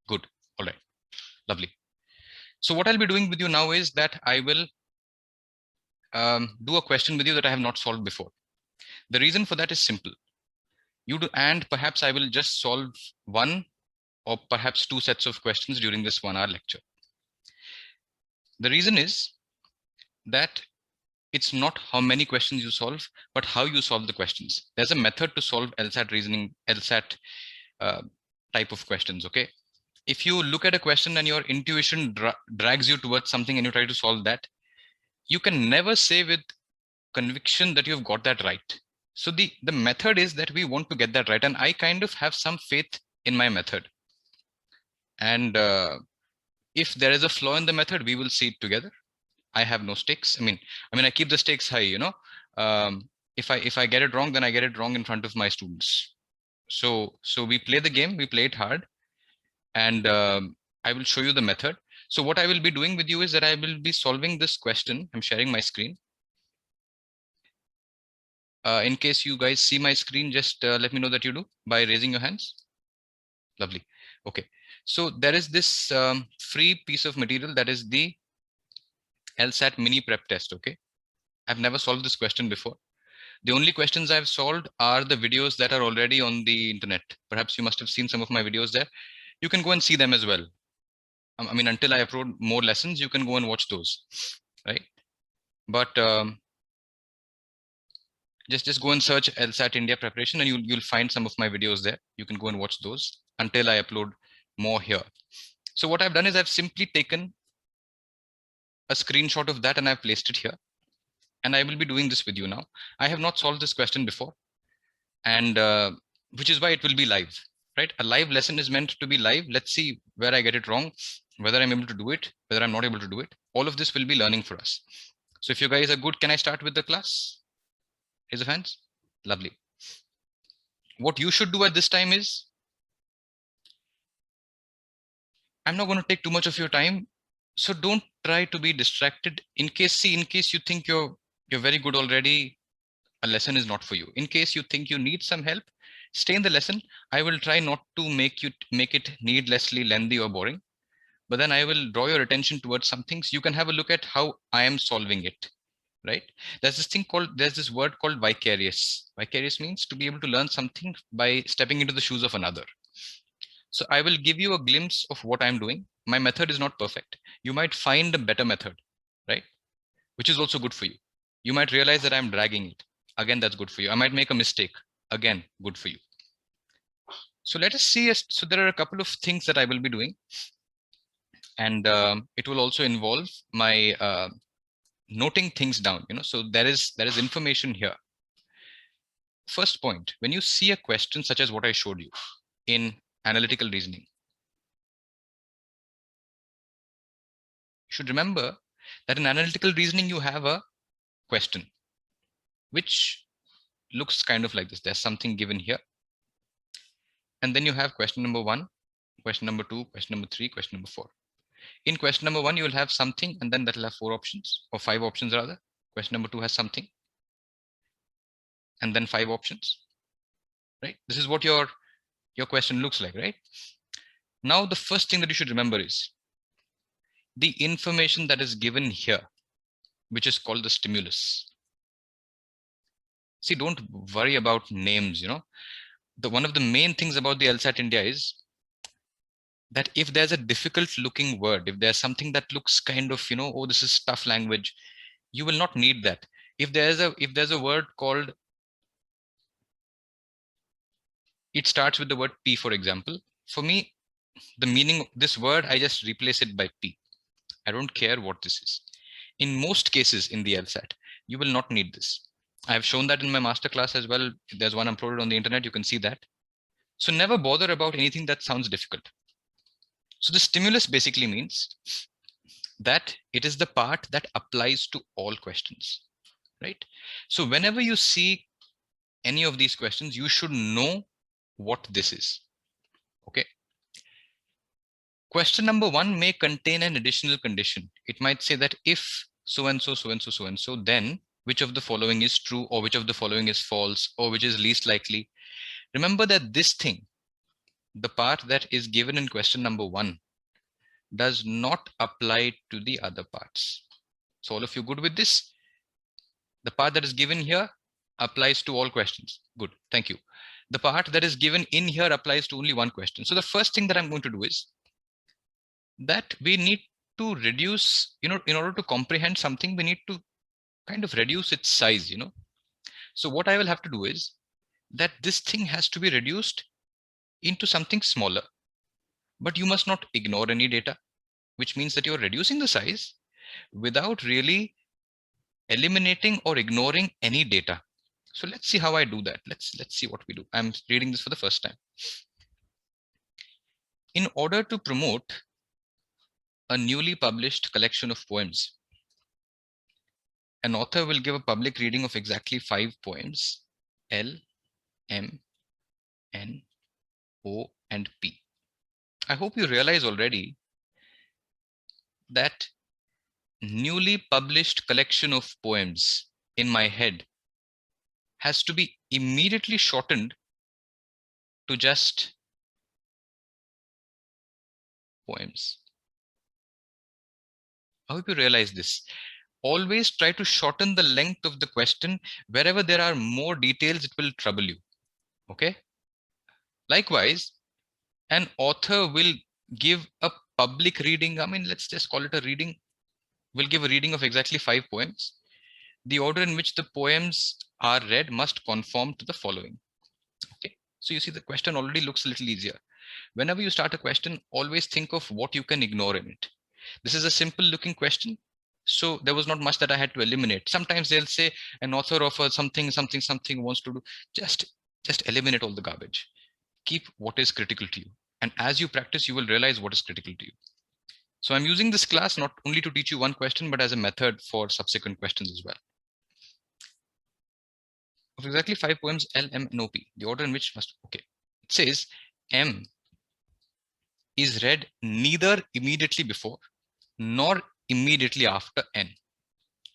Good. All right. Lovely. So what I'll be doing with you now is that I will do a question with you that I have not solved before. The reason for that is simple. You do, and perhaps I will just solve one or perhaps two sets of questions during this 1 hour lecture. The reason is that it's not how many questions you solve, but how you solve the questions. There's a method to solve LSAT reasoning, LSAT type of questions. Okay. If you look at a question and your intuition drags you towards something and you try to solve that, you can never say with conviction that you've got that right. So the method is that we want to get that right. And I kind of have some faith in my method. And if there is a flaw in the method, we will see it together. I have no stakes. I mean, I keep the stakes high, you know. If I get it wrong, then I get it wrong in front of my students. So we play the game, we play it hard, and I will show you the method. So what I will be doing with you is that I will be solving this question. I'm sharing my screen. In case you guys see my screen, just let me know that you do by raising your hands. Lovely. Okay. So there is this free piece of material that is the LSAT mini prep test. Okay. I've never solved this question before. The only questions I've solved are the videos that are already on the internet. Perhaps you must have seen some of my videos there. You can go and see them as well. I mean, until I upload more lessons, you can go and watch those, right? But just go and search LSAT India preparation and you'll find some of my videos there. You can go and watch those until I upload more here. So what I've done is I've simply taken a screenshot of that and I've placed it here. And I will be doing this with you now. I have not solved this question before, and which is why it will be live, right? A live lesson is meant to be live. Let's see where I get it wrong, whether I'm able to do it, whether I'm not able to do it. All of this will be learning for us. So if you guys are good, can I start with the class? Raise of hands. Lovely. What you should do at this time is, I'm not going to take too much of your time, so don't try to be distracted. In case you think you're very good already, a lesson is not for you. In case you think you need some help, stay in the lesson. I will try not to make it needlessly lengthy or boring, but then I will draw your attention towards some things. You can have a look at how I am solving it, right? There's this word called vicarious. Vicarious means to be able to learn something by stepping into the shoes of another. So I will give you a glimpse of what I'm doing. My method is not perfect. You might find a better method, right? Which is also good for you. You might realize that I'm dragging it. Again, that's good for you. I might make a mistake. Again, good for you. So let us see. So there are a couple of things that I will be doing. And it will also involve my noting things down. So there is information here. First point, when you see a question such as what I showed you in analytical reasoning, you should remember that in analytical reasoning, you have a question, which looks kind of like this. There's something given here. And then you have question number 1, question number 2, question number 3, question number 4. In question number 1, you will have something, and then that will have 4 options, or 5 options rather. Question number 2 has something, and then 5 options, right? This is what your question looks like, right? Now, the first thing that you should remember is the information that is given here, which is called the stimulus. See, don't worry about names, one of the main things about the LSAT India is that if there's a difficult looking word, if there's something that looks kind of, oh, this is tough language, you will not need that. If there's a word called, it starts with the word P, for example. For me, the meaning of this word, I just replace it by P. I don't care what this is. In most cases in the LSAT, you will not need this. I've shown that in my masterclass as well. There's one uploaded on the internet. You can see that. So never bother about anything that sounds difficult. So the stimulus basically means that it is the part that applies to all questions, right? So whenever you see any of these questions, you should know what this is. Okay. Question number 1 may contain an additional condition. It might say that if so and so, so and so, so and so, then which of the following is true, or which of the following is false, or which is least likely. Remember that this thing the part that is given in question number 1 does not apply to the other parts. So all of you good with this? The part that is given here applies to all questions. Good, thank you. The part that is given in here applies to only one question. So the first thing that I'm going to do is that we need to reduce, in order to comprehend something, we need to kind of reduce its size, So what I will have to do is that this thing has to be reduced into something smaller, but you must not ignore any data, which means that you're reducing the size without really eliminating or ignoring any data. So let's see how I do that. Let's see what we do. I'm reading this for the first time. In order to promote a newly published collection of poems, an author will give a public reading of exactly 5 poems, L, M, N, O, and P. I hope you realize already that newly published collection of poems in my head has to be immediately shortened to just poems. I hope you realize this. Always try to shorten the length of the question. Wherever there are more details, it will trouble you. Okay. Likewise, an author will give a public reading. I mean, let's just call it a reading. Will give a reading of exactly 5 poems. The order in which the poems are read must conform to the following. Okay. So you see the question already looks a little easier. Whenever you start a question, always think of what you can ignore in it. This is a simple looking question. So there was not much that I had to eliminate. Sometimes they'll say an author of something wants to do. Just eliminate all the garbage. Keep what is critical to you. And as you practice, you will realize what is critical to you. So I'm using this class not only to teach you one question, but as a method for subsequent questions as well. Of exactly 5 poems, L, M, and O, P, the order in which must, okay. It says M is read neither immediately before nor immediately after N.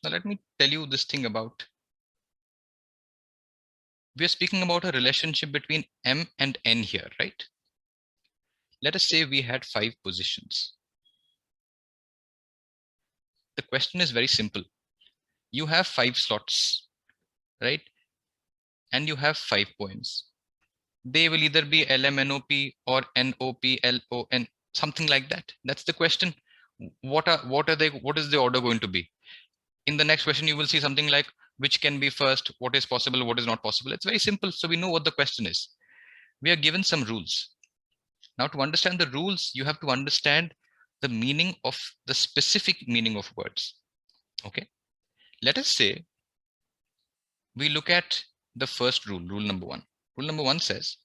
Now let me tell you this thing about, we are speaking about a relationship between M and N here, right? Let us say we had 5 positions. The question is very simple. You have 5 slots, right? And you have 5 poems. They will either be LMNOP or NOPLON, something like that. That's the question. What is the order going to be? In the next question, you will see something like which can be first, what is possible, what is not possible. It's very simple. So we know what the question is. We are given some rules. Now to understand the rules, you have to understand the meaning of the specific meaning of words. Okay. Let us say we look at the first rule, rule number 1. Rule number 1 says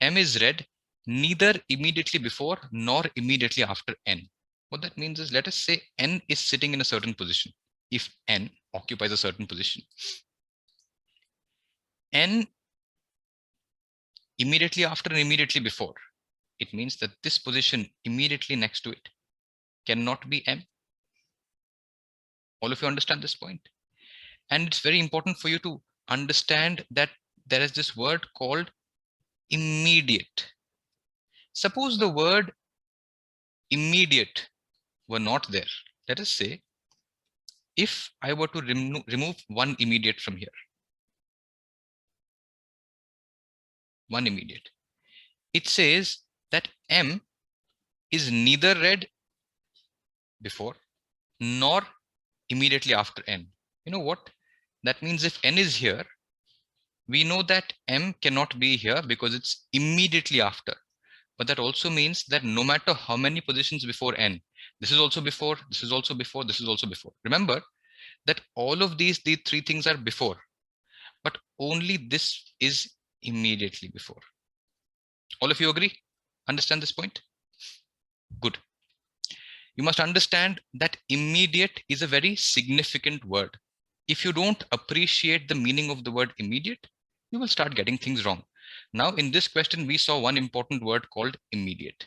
M is read neither immediately before nor immediately after N. What that means is, let us say N is sitting in a certain position. If N occupies a certain position, N immediately after and immediately before, it means that this position immediately next to it cannot be M. All of you understand this point? And it's very important for you to understand that there is this word called immediate. Suppose the word immediate were not there. Let us say if I were to remove one immediate from here, one immediate, it says that M is neither read before nor immediately after N. You know what? That means if N is here, we know that M cannot be here because it's immediately after. But that also means that no matter how many positions before N, this is also before, this is also before, this is also before. Remember that all of these 3 things are before, but only this is immediately before. All of you agree? Understand this point? Good. You must understand that immediate is a very significant word. If you don't appreciate the meaning of the word immediate, you will start getting things wrong. Now, in this question, we saw one important word called immediate.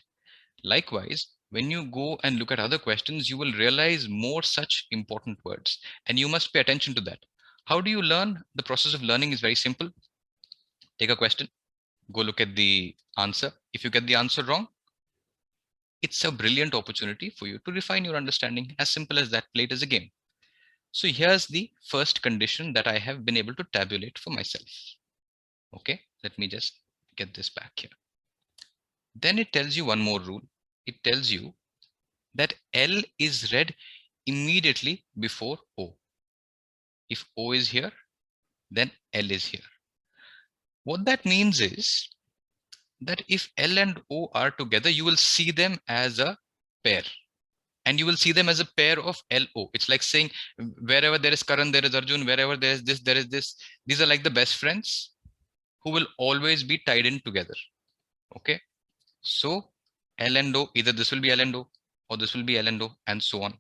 Likewise, when you go and look at other questions, you will realize more such important words, and you must pay attention to that. How do you learn? The process of learning is very simple. Take a question, Go look at the answer. If you get the answer wrong, it's a brilliant opportunity for you to refine your understanding. As simple as that. Play it as a game. So here's the first condition that I have been able to tabulate for myself. Okay, let me just get this back here. Then it tells you one more rule. It tells you that L is read immediately before O. If O is here, then L is here. What that means is that if L and O are together, you will see them as a pair. And you will see them as a pair of LO. It's like saying wherever there is Karan, there is Arjun, wherever there is this, there is this. These are like the best friends who will always be tied in together. Okay. So L and O, either this will be L and O or this will be L and O and so on.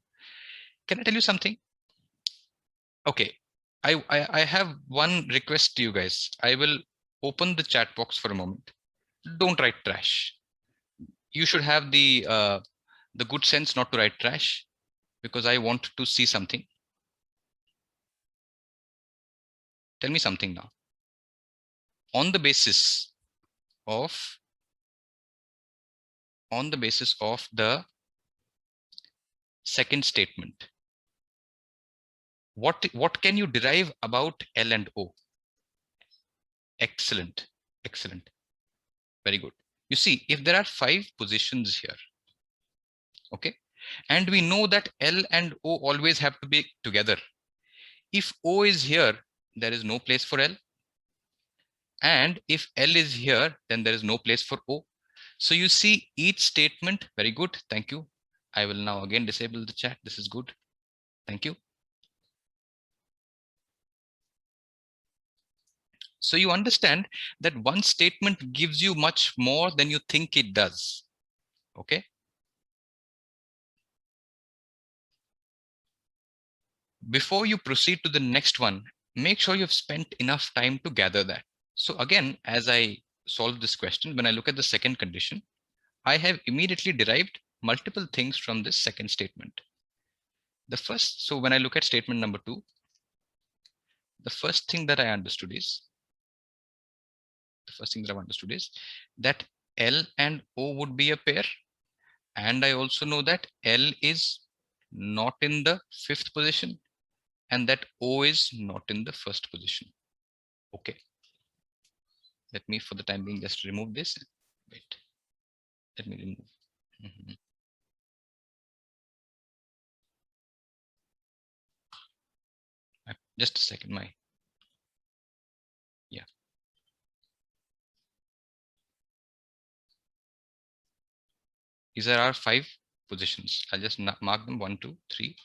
Can I tell you something? Okay. I have one request to you guys. I will open the chat box for a moment. Don't write trash. You should have the good sense not to write trash, because I want to see something. Tell me something now. On the basis of the second statement, what can you derive about L and O? Excellent, excellent, very good. You see, if there are 5 positions here, okay, and we know that L and O always have to be together. If O is here, there is no place for L. And if L is here, then there is no place for O. So you see each statement, very good, thank you. I will now again disable the chat. This is good. Thank you. So you understand that one statement gives you much more than you think it does. Okay. Before you proceed to the next one, make sure you've spent enough time to gather that. So again, as I solve this question, when I look at the second condition, I have immediately derived multiple things from this second statement. The first, so when I look at statement number 2, the first thing that I understood is, that L and O would be a pair. And I also know that L is not in the 5th position and that O is not in the 1st position. Okay. Let me, for the time being, just remove this. Wait, let me remove. Just a second, yeah. These are our 5 positions. I'll just mark them 1, 2, 3,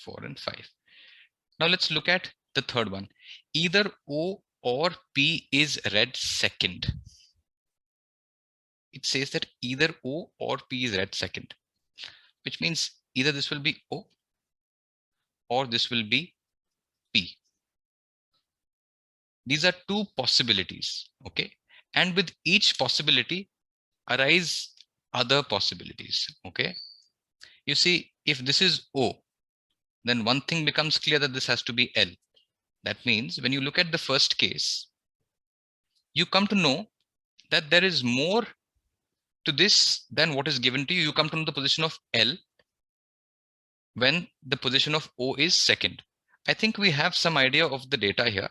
4, and 5. Now let's look at the third one. Either O or P is read second. It says that either O or P is read second, which means either this will be O or this will be P. These are 2 possibilities, okay? And with each possibility arise other possibilities, okay? You see, if this is O, then one thing becomes clear, that this has to be L. That means when you look at the first case, you come to know that there is more to this than what is given to you. You come to know the position of L when the position of O is second. I think we have some idea of the data here.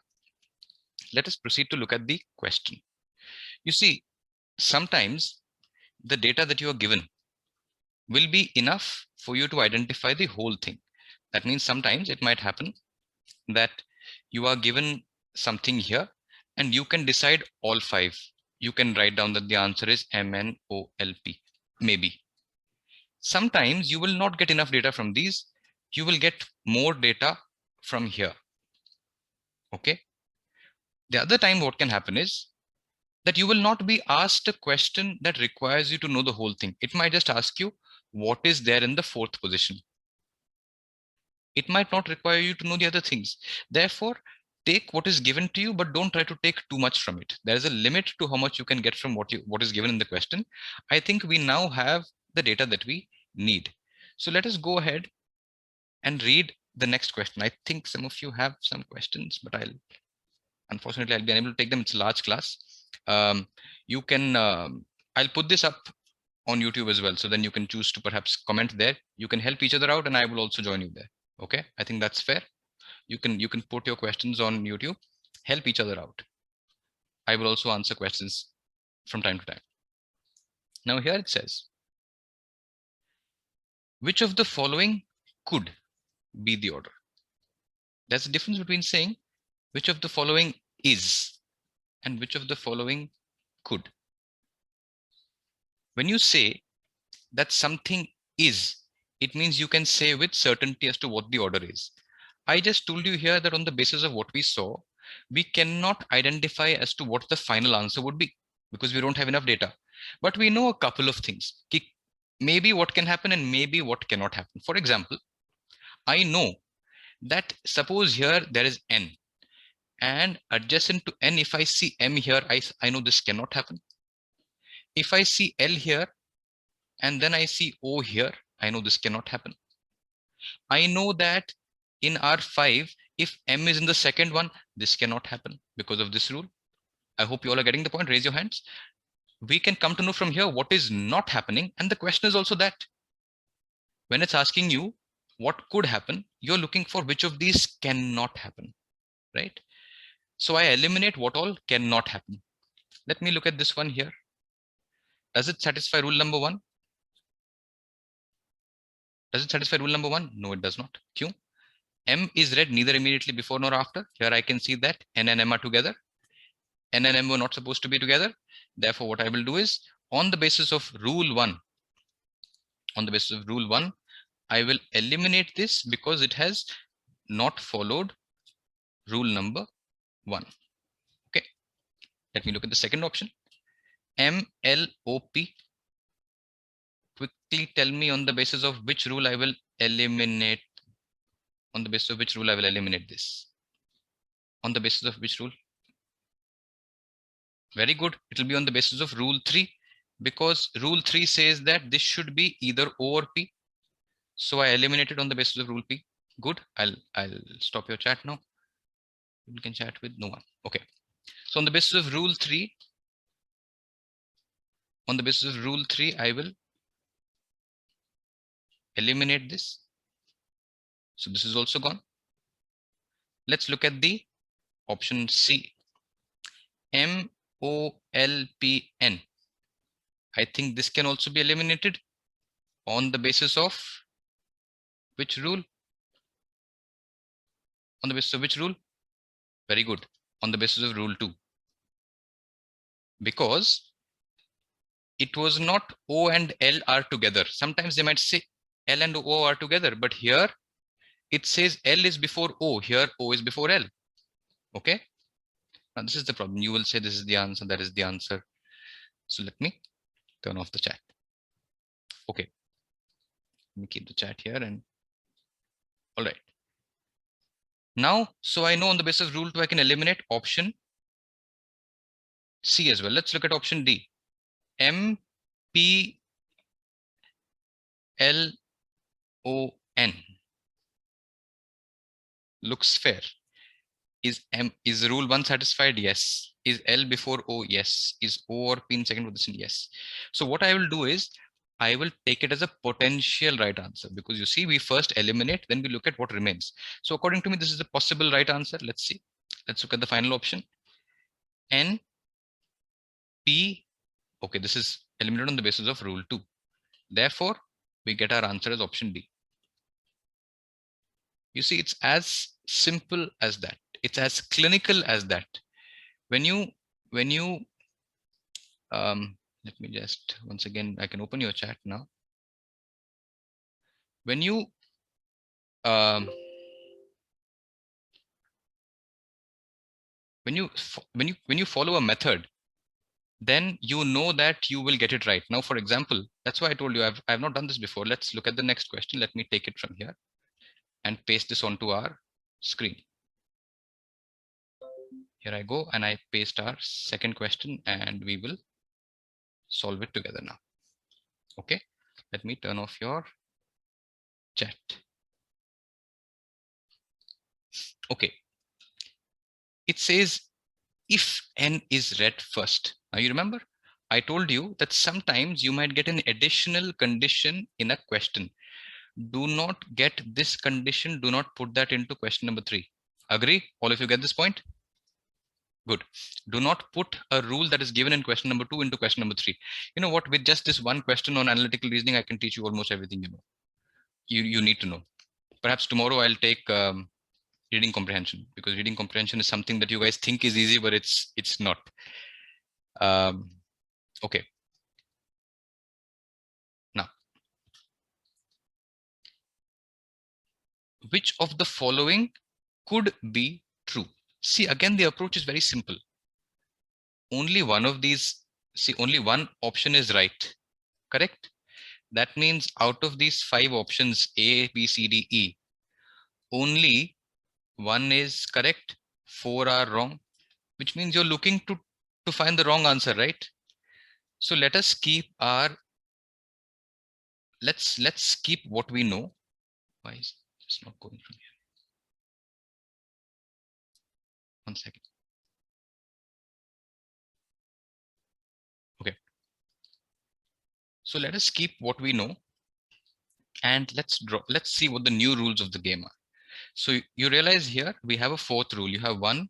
Let us proceed to look at the question. You see, sometimes the data that you are given will be enough for you to identify the whole thing. That means sometimes it might happen that you are given something here and you can decide all 5. You can write down that the answer is MNOLP, maybe. Sometimes you will not get enough data from these. You will get more data from here. Okay. The other time what can happen is that you will not be asked a question that requires you to know the whole thing. It might just ask you what is there in the 4th position. It might not require you to know the other things. Therefore, take what is given to you, but don't try to take too much from it. There is a limit to how much you can get from what is given in the question. I think we now have the data that we need. So let us go ahead and read the next question. I think some of you have some questions, but unfortunately I'll be unable to take them. It's a large class. You can, I'll put this up on YouTube as well. So then you can choose to perhaps comment there. You can help each other out and I will also join you there. Okay. I think that's fair. You can put your questions on YouTube, help each other out. I will also answer questions from time to time. Now here it says, which of the following could be the order? There's a difference between saying which of the following is and which of the following could. When you say that something is, it means you can say with certainty as to what the order is. I just told you here that on the basis of what we saw, we cannot identify as to what the final answer would be because we don't have enough data. But we know a couple of things. Maybe what can happen and maybe what cannot happen. For example, I know that suppose here there is n, and adjacent to n, if I see m here, I know this cannot happen. If I see L here and then I see O here, I know this cannot happen. I know that in R5, if M is in the second one, this cannot happen because of this rule. I hope you all are getting the point. Raise your hands. We can come to know from here what is not happening. And the question is also that when it's asking you what could happen, you're looking for which of these cannot happen, right? So I eliminate what all cannot happen. Let me look at this one here. Does it satisfy rule number one? Does it satisfy rule number one? No, it does not. Q. M is read neither immediately before nor after. Here I can see that N and M are together. N and M were not supposed to be together. Therefore, what I will do is on the basis of rule one, I will eliminate this because it has not followed rule number one. Okay. Let me look at the second option. MLOP. Quickly tell me on the basis of which rule I will eliminate. On the basis of which rule I will eliminate this. On the basis of which rule? Very good. It will be on the basis of rule 3 because rule 3 says that this should be either O or P. So I eliminated on the basis of rule P. Good. I'll stop your chat now. You can chat with no one. Okay. So on the basis of rule 3, I will eliminate this. So this is also gone. Let's look at the option C. MOLPN. I think this can also be eliminated on the basis of which rule? On the basis of which rule? Very good. On the basis of rule 2. Because it was not O and L are together. Sometimes they might say L and O are together, but here it says L is before O. Here O is before L. Okay. Now this is the problem. You will say this is the answer, that is the answer. So let me turn off the chat. Okay. Let me keep the chat here and all right. Now, so I know on the basis of rule 2, I can eliminate option C as well. Let's look at option D. MPLON. Looks fair. Is rule 1 satisfied? Yes. Is L before O? Yes. Is O or P in second position? Yes. So what I will do is I will take it as a potential right answer because you see, we first eliminate, then we look at what remains. So according to me, this is a possible right answer. Let's see. Let's look at the final option. N P. Okay, this is eliminated on the basis of rule 2. Therefore, we get our answer as option D. You see, it's as simple as that. It's as clinical as that. When you let me just once again, I can open your chat now. When you follow a method, then you know that you will get it right. Now, for example, that's why I told you I've not done this before. Let's look at the next question. Let me take it from here and paste this onto our screen. Here I go and I paste our second question and we will solve it together now. Okay, let me turn off your chat. Okay, it says if n is read first. Now you remember, I told you that sometimes you might get an additional condition in a question. Do not get this condition. Do not put that into question number 3. Agree? All of you get this point? Good. Do not put a rule that is given in question number 2 into question number 3. You know what? With just this one question on analytical reasoning, I can teach you almost everything you know. You need to know. Perhaps tomorrow I'll take reading comprehension, because reading comprehension is something that you guys think is easy, but it's not. Okay. Now, which of the following could be true? See, again, the approach is very simple. Only one of these, see, only one option is right, correct? That means out of these 5 options, A, B, C, D, E, only one is correct, 4 are wrong, which means you're looking to find the wrong answer, right? So let us keep our, let's keep what we know. Why is this not going from here? 1 second. Okay. So let us keep what we know, and let's see what the new rules of the game are. So you realize here we have a 4th rule. You have 1,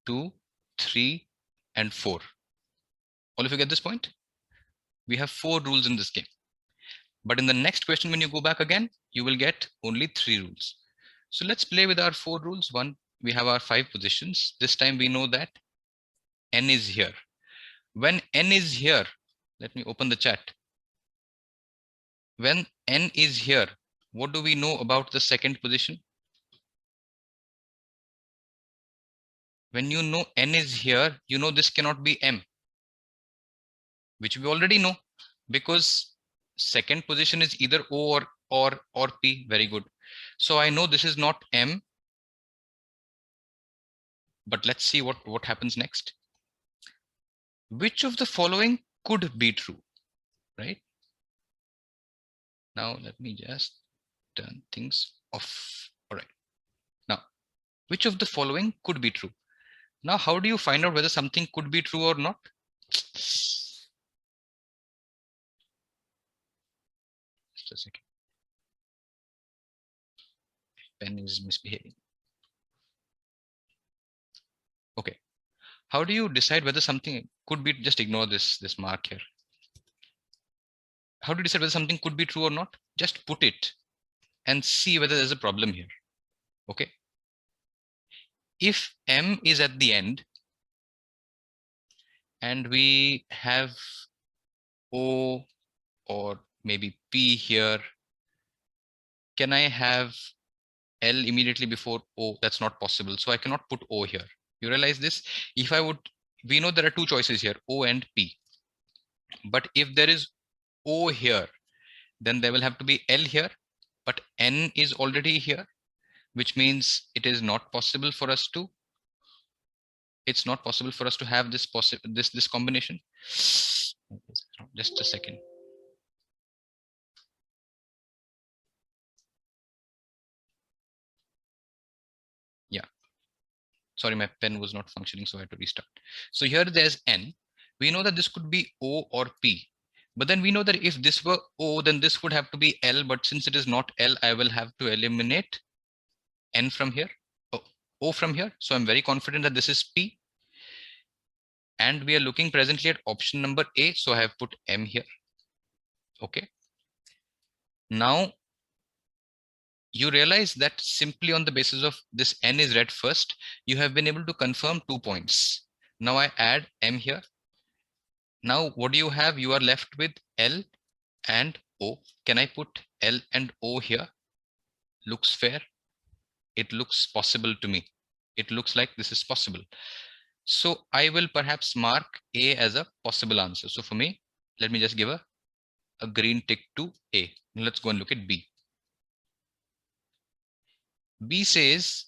2, 3, and 4. All of you get this point? We have 4 rules in this game. But in the next question, when you go back again, you will get only 3 rules. So let's play with our 4 rules. One, we have our 5 positions. This time we know that n is here. When n is here, let me open the chat. When n is here, what do we know about the second position? When you know n is here, you know this cannot be m, which we already know, because second position is either O or P. Very good. So I know this is not M, but let's see what happens next. Which of the following could be true, right? Now let me just turn things off. All right. Now, which of the following could be true? Now, how do you find out whether something could be true or not? Just a second. Pen is misbehaving. Okay. How do you decide whether something could be, just ignore this mark here. How do you decide whether something could be true or not? Just put it and see whether there's a problem here. Okay. If M is at the end and we have O or maybe P here, can I have L immediately before O? That's not possible. So I cannot put O here. You realize this? If I would, we know there are 2 choices here, O and P. But if there is O here, then there will have to be L here, but N is already here, which means it is not possible for us to, it's not possible for us to have this this combination. Just a second. Yeah, sorry, my pen was not functioning, so I had to restart. So here there's N. We know that this could be O or P, but then we know that if this were O, then this would have to be L, but since it is not L, I will have to eliminate N from here, O from here. So I'm very confident that this is P. And we are looking presently at option number A, so I have put M here. Okay. Now, you realize that simply on the basis of this N is read first, you have been able to confirm 2 points. Now I add M here. Now, what do you have? You are left with L and O. Can I put L and O here? Looks fair. It looks possible to me. It looks like this is possible. So I will perhaps mark A as a possible answer. So for me, let me just give a green tick to A. Let's go and look at B. B says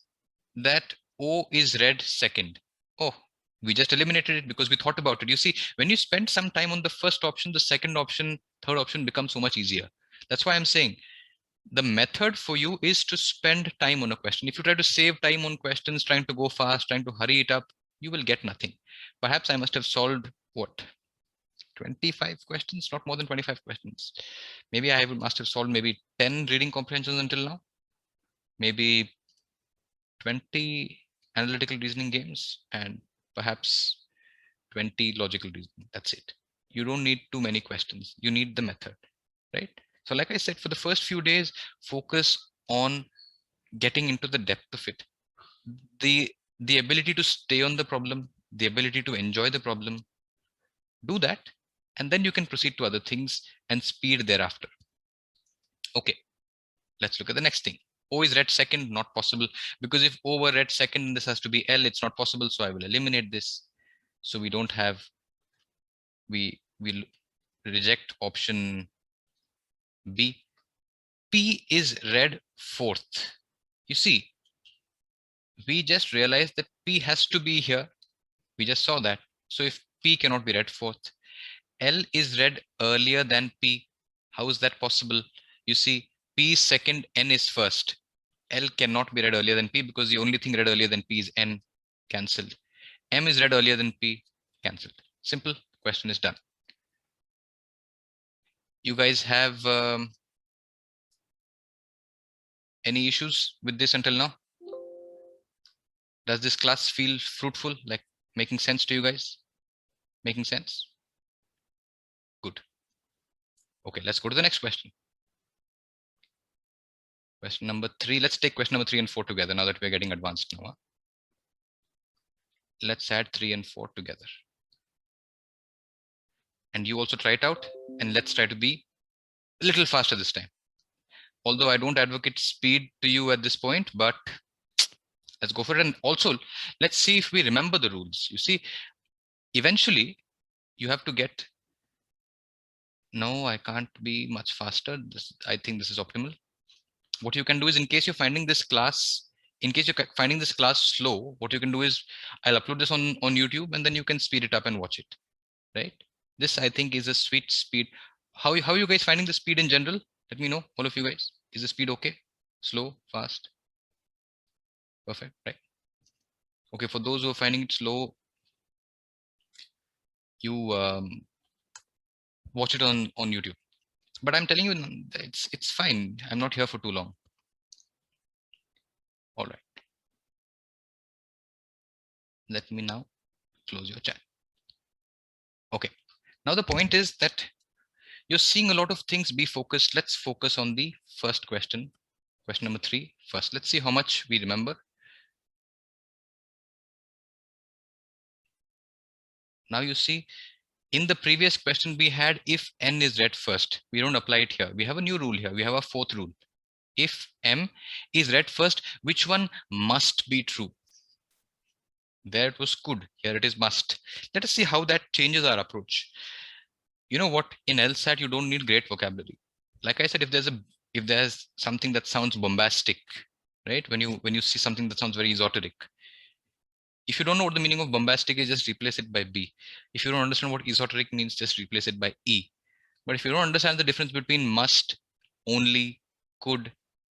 that O is read second. Oh, we just eliminated it because we thought about it. You see, when you spend some time on the first option, the second option, third option becomes so much easier. That's why I'm saying the method for you is to spend time on a question. If you try to save time on questions, trying to go fast, trying to hurry it up, you will get nothing. Perhaps I must have solved what, 25 questions, not more than 25 questions. Maybe I must have solved maybe 10 reading comprehensions until now, maybe 20 analytical reasoning games, and perhaps 20 logical reasoning. That's it. You don't need too many questions. You need the method, right? So like I said, for the first few days, focus on getting into the depth of it. The ability to stay on the problem, the ability to enjoy the problem, do that, and then you can proceed to other things and speed thereafter. Okay, let's look at the next thing. O is read second, not possible, because if O were read second, this has to be L, it's not possible, so I will eliminate this. So we don't have, we will reject option B. P is read fourth. You see, we just realized that P has to be here. We just saw that. So if P cannot be read fourth, L is read earlier than P. How is that possible? You see, P is second, N is first. L cannot be read earlier than P because the only thing read earlier than P is N, cancelled. M is read earlier than P, cancelled. Simple, question is done. You guys have any issues with this until now? Does this class feel fruitful, like making sense to you guys? Making sense? Good. Okay, let's go to the next question. Question number 3. Let's take question number 3 and 4 together now that we're getting advanced now. Huh? Let's add 3 and 4 together. And you also try it out, and let's try to be a little faster this time. Although I don't advocate speed to you at this point, but let's go for it. And also, let's see if we remember the rules. You see, eventually you have to get, no, I can't be much faster. I think this is optimal. What you can do is, in case you're finding this class, slow, what you can do is I'll upload this on YouTube, and then you can speed it up and watch it, right? This, I think, is a sweet speed. How are you guys finding the speed in general? Let me know, all of you guys. Is the speed okay? Slow, fast? Perfect, right? Okay, for those who are finding it slow, you watch it on YouTube. But I'm telling you, it's fine. I'm not here for too long. All right. Let me now close your chat. Okay. Now the point is that you're seeing a lot of things. Be focused. Let's focus on the first question. Question number 3 first. Let's see how much we remember. Now you see, in the previous question, we had if N is read first. We don't apply it here. We have a new rule here. We have a fourth rule. If M is read first, which one must be true? There it was could. Here it is must. Let us see how that changes our approach. You know what? In LSAT, you don't need great vocabulary. Like I said, if there's something that sounds bombastic, right? When you see something that sounds very esoteric, if you don't know what the meaning of bombastic is, just replace it by B. If you don't understand what esoteric means, just replace it by E. But if you don't understand the difference between must, only, could,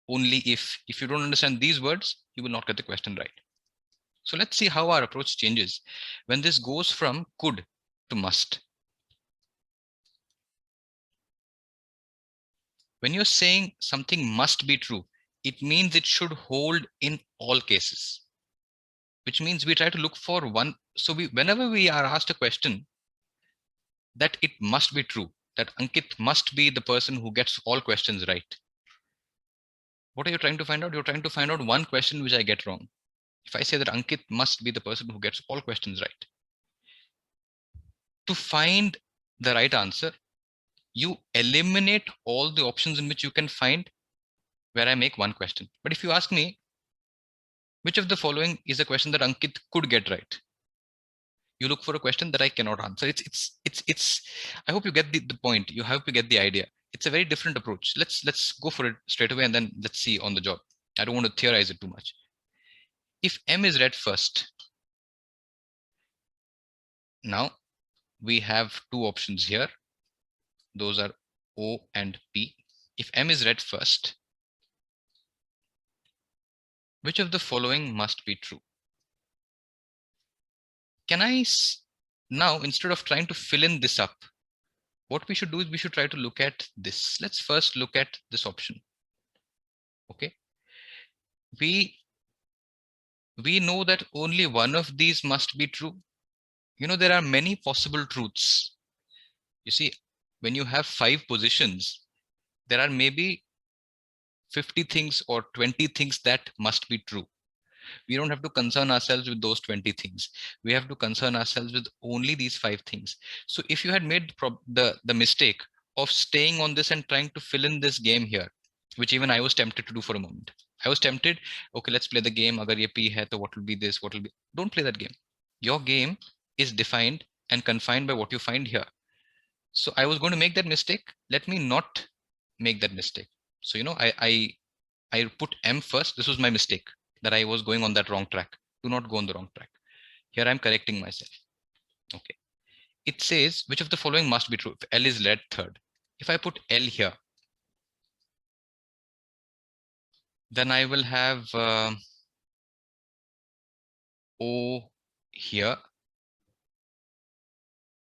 only if you don't understand these words, you will not get the question right. So let's see how our approach changes when this goes from could to must. When you're saying something must be true, it means it should hold in all cases, which means we try to look for one. So whenever we are asked a question that it must be true, that Ankit must be the person who gets all questions right, what are you trying to find out? You're trying to find out one question which I get wrong. If I say that Ankit must be the person who gets all questions right, to find the right answer, you eliminate all the options in which you can find where I make one question. But if you ask me, which of the following is a question that Ankit could get right? You look for a question that I cannot answer. It's I hope you get the point. You hope you get the idea. It's a very different approach. Let's go for it straight away, and then let's see on the job. I don't want to theorize it too much. If M is read first, now we have two options here. Those are O and P. If M is read first, which of the following must be true? now, instead of trying to fill in this up, what we should do is we should try to look at this. Let's first look at this option. Okay. We know that only one of these must be true. There are many possible truths. You see, when you have 5 positions, there are maybe 50 things or 20 things that must be true. We don't have to concern ourselves with those 20 things. We have to concern ourselves with only these 5 things. So if you had made the mistake of staying on this and trying to fill in this game here, which even I was tempted to do for a moment. I was tempted, okay, let's play the game. Agar ye P hai, to what will be this? What will be? Don't play that game. Your game is defined and confined by what you find here. So I was going to make that mistake. Let me not make that mistake. So, I put M first. This was my mistake, that I was going on that wrong track. Do not go on the wrong track. Here I'm correcting myself. Okay. It says, which of the following must be true? If L is led third. If I put L here, then I will have O here.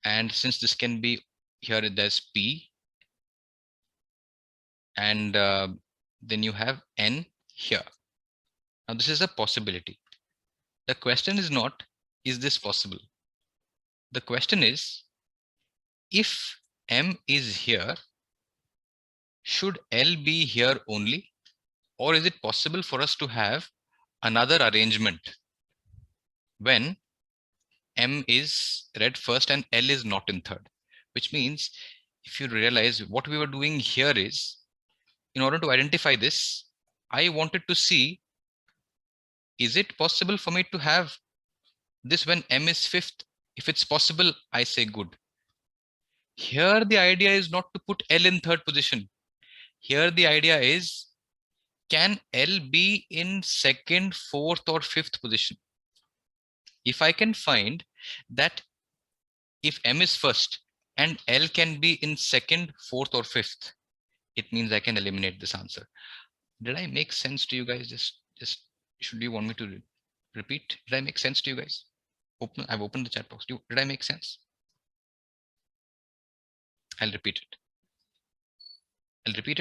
And since this can be here, there's P. And then you have N here. Now this is a possibility. The question is not, is this possible? The question is, if M is here, should L be here only? Or is it possible for us to have another arrangement when M is read first and L is not in third? Which means, if you realize what we were doing here is, in order to identify this, I wanted to see, is it possible for me to have this when M is fifth? If it's possible, I say good. Here, the idea is not to put L in third position. Here, the idea is, can L be in second, fourth, or fifth position? If I can find that if M is first and L can be in second, fourth, or fifth, it means I can eliminate this answer. Did I make sense to you guys? Just should you want me to repeat? Did I make sense to you guys? I've opened the chat box. Did I make sense? I'll repeat it.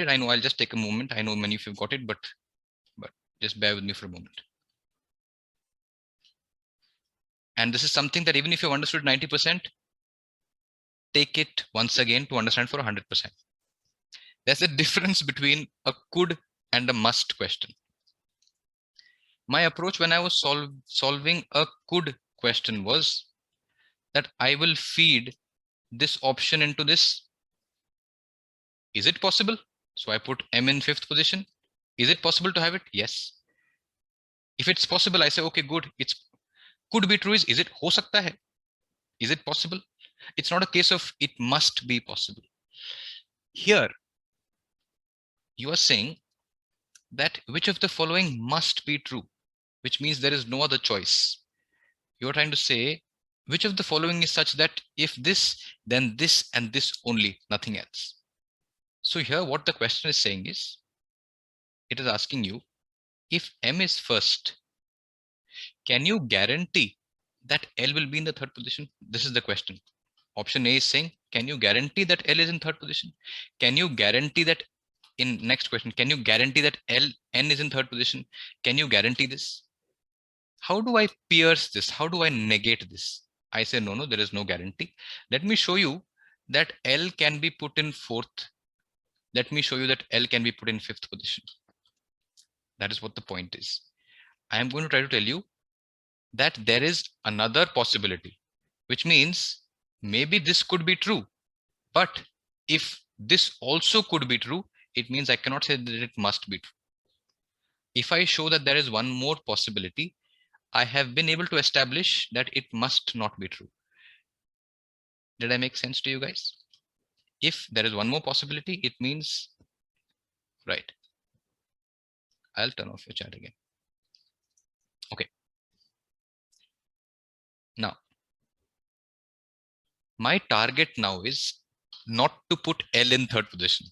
I know I'll just take a moment. I know many of you got it, but just bear with me for a moment. And this is something that even if you've understood 90%, take it once again to understand for 100%. There's a difference between a could and a must question. My approach when I was solving a could question was that I will feed this option into this. Is it possible? So I put M in fifth position. Is it possible to have it? Yes. If it's possible, I say, okay, good. It's could be true. Is it ho sakta hai? Is it possible? It's not a case of it must be possible. Here, you are saying that which of the following must be true, which means there is no other choice. You're trying to say which of the following is such that if this, then this and this only, nothing else. So here what the question is saying is, it is asking you, if M is first, can you guarantee that L will be in the third position? This is the question. Option A is saying, can you guarantee that L is in third position? Can you guarantee that in next question, can you guarantee that N is in third position? Can you guarantee this? How do I pierce this? How do I negate this? I say, no, there is no guarantee. Let me show you that L can be put in fourth. Let me show you that L can be put in fifth position. That is what the point is. I am going to try to tell you that there is another possibility, which means maybe this could be true. But if this also could be true, it means I cannot say that it must be true. If I show that there is one more possibility, I have been able to establish that it must not be true. Did I make sense to you guys? If there is one more possibility, it means, right. I'll turn off your chat again. Okay. Now, my target now is not to put L in third position.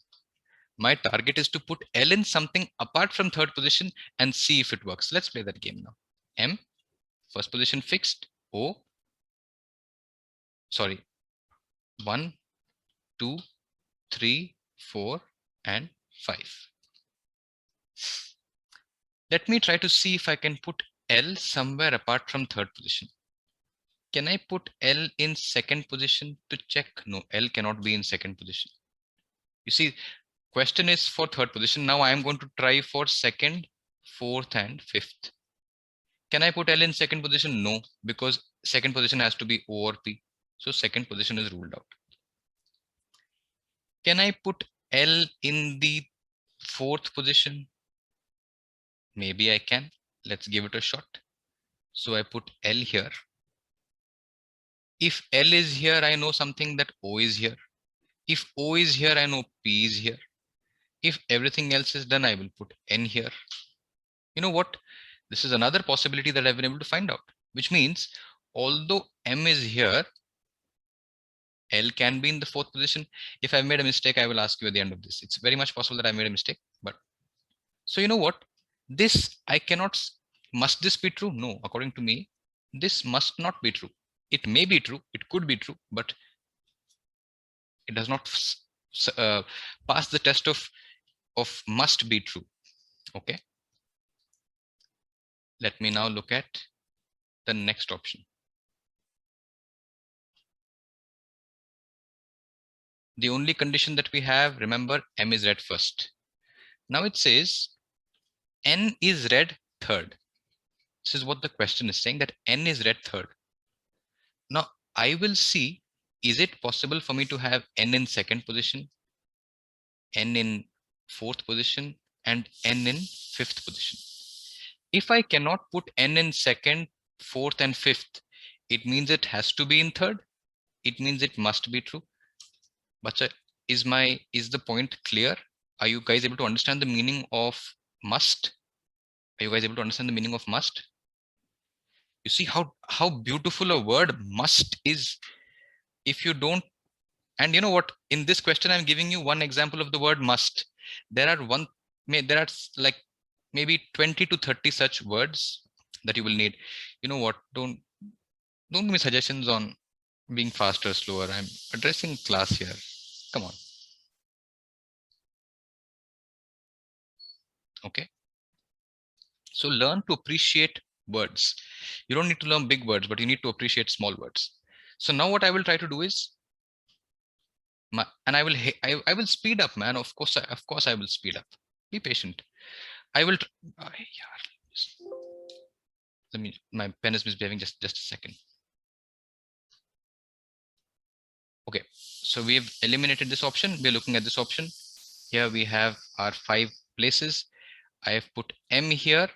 My target is to put L in something apart from third position and see if it works. Let's play that game now. M, first position fixed. O, Sorry, 1, 2, 3, 4, and 5. Let me try to see if I can put L somewhere apart from third position. Can I put L in second position to check? No, L cannot be in second position. You see, question is for third position. Now I am going to try for second, fourth, and fifth. Can I put L in second position? No, because second position has to be O or P. So second position is ruled out. Can I put L in the fourth position? Maybe I can. Let's give it a shot. So I put L here. If L is here, I know something that O is here. If O is here, I know P is here. If everything else is done, I will put N here. You know what? This is another possibility that I've been able to find out, which means although M is here, L can be in the fourth position. If I've made a mistake, I will ask you at the end of this. It's very much possible that I made a mistake, but so you know what? This I cannot, must this be true? No, according to me, this must not be true. It may be true, it could be true, but it does not pass the test of must be true. Okay. Let me now look at the next option. The only condition that we have, remember, M is read first. Now it says N is read third. This is what the question is saying, that N is read third. Now I will see, is it possible for me to have N in second position, N in fourth position, and N in fifth position? If I cannot put N in second, fourth, and fifth, it means it has to be in third. It means it must be true. But is the point clear? Are you guys able to understand the meaning of must? Are you guys able to understand the meaning of must? You see how beautiful a word must is. If you don't, and you know what, in this question, I'm giving you one example of the word must. There are like maybe 20 to 30 such words that you will need. You know what, don't give me suggestions on being faster, slower. I'm addressing class here. Come on. Okay. So learn to appreciate words. You don't need to learn big words, but you need to appreciate small words. So now what I will try to do is, and I will speed up, man. Of course I will speed up. Be patient. I will. Let me. My pen is misbehaving. Just a second. Okay. So we have eliminated this option. We're looking at this option. Here we have our 5 places. I have put M here.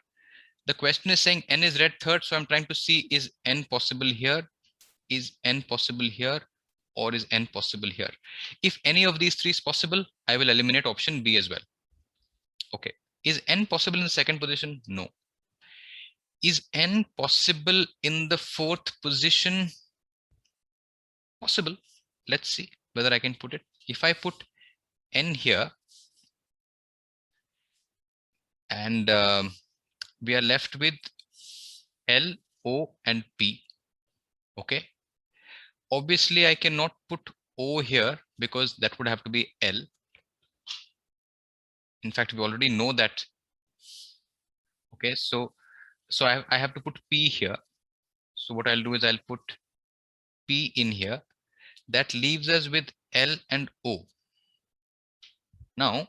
The question is saying N is read third. So I'm trying to see, is N possible here? Is N possible here? Or is N possible here? If any of these 3 is possible, I will eliminate option B as well. Okay. Is N possible in the second position? No. Is N possible in the fourth position? Possible. Let's see whether I can put it. If I put N here, and we are left with L, O, and P. Okay. Obviously, I cannot put O here because that would have to be L. In fact, we already know that. Okay, so I have to put P here. So what I'll do is I'll put P in here. That leaves us with L and O. Now,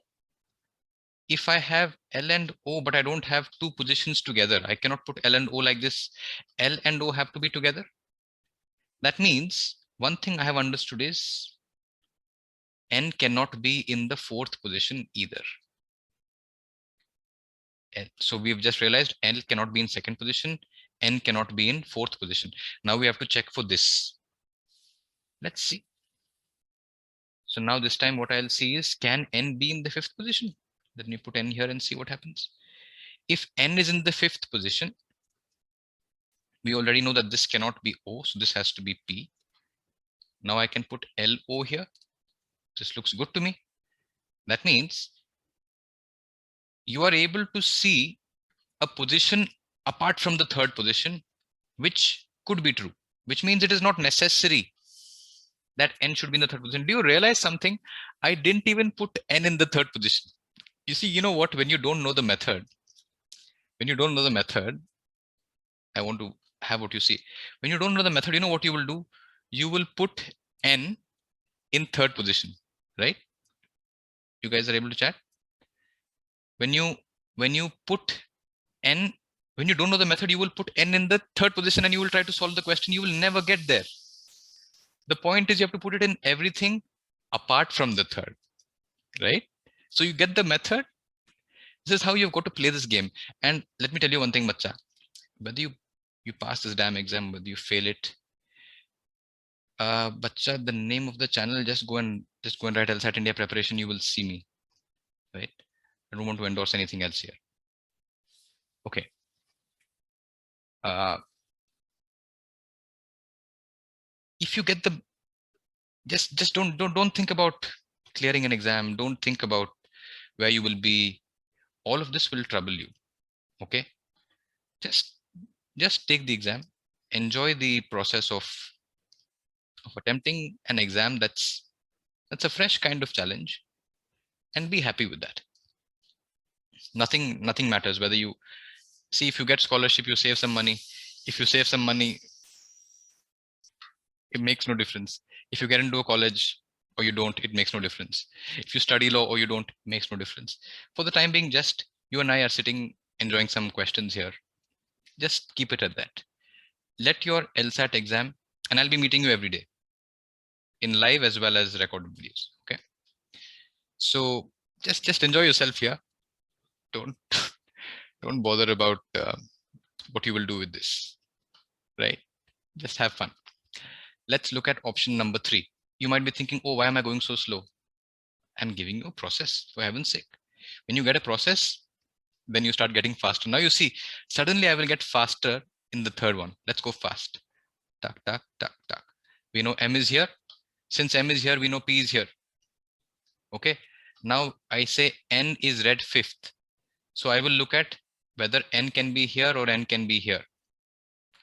if I have L and O, but I don't have 2 positions together, I cannot put L and O like this. L and O have to be together. That means one thing I have understood is N cannot be in the fourth position either. So we've just realized L cannot be in second position, N cannot be in fourth position. Now we have to check for this. Let's see. So now this time what I'll see is, can N be in the fifth position? Let me put N here and see what happens. If N is in the fifth position, we already know that this cannot be O, so this has to be P. Now I can put LO here. This looks good to me. That means you are able to see a position apart from the third position, which could be true, which means it is not necessary that n should be in the third position. Do you realize something? I didn't even put n in the third position. You see, you know what? When you don't know the method, I want to have what you see. When you don't know the method, you know what you will do? You will put n in third position, right? You guys are able to chat? When you put n, when you don't know the method, you will put n in the third position and you will try to solve the question. You will never get there. The point is you have to put it in everything apart from the third, right? So you get the method. This is how you've got to play this game. And let me tell you one thing, Macha, whether you pass this damn exam, whether you fail it, Bacha, the name of the channel, just go and write LSAT India preparation. You will see me, right? I don't want to endorse anything else here. Okay. If you get the, just don't think about clearing an exam. Don't think about where you will be. All of this will trouble you. Okay. Just take the exam, enjoy the process of attempting an exam that's a fresh kind of challenge, and be happy with that. Nothing matters whether you see, if you get scholarship, you save some money. If you save some money, it makes no difference. If you get into a college or you don't, it makes no difference. If you study law or you don't, it makes no difference. For the time being, just you and I are sitting enjoying some questions here. Just keep it at that. Let your LSAT exam, and I'll be meeting you every day in live as well as recorded videos. Okay. So just enjoy yourself here. Don't bother about what you will do with this, right? Just have fun. Let's look at option number 3. You might be thinking, oh, why am I going so slow? I'm giving you a process, for heaven's sake. When you get a process, then you start getting faster. Now you see, suddenly I will get faster in the third one. Let's go fast. Tuck, tuck, tuck, tuck. We know M is here. Since M is here, we know P is here. Okay. Now I say N is read 5th. So I will look at whether N can be here or N can be here.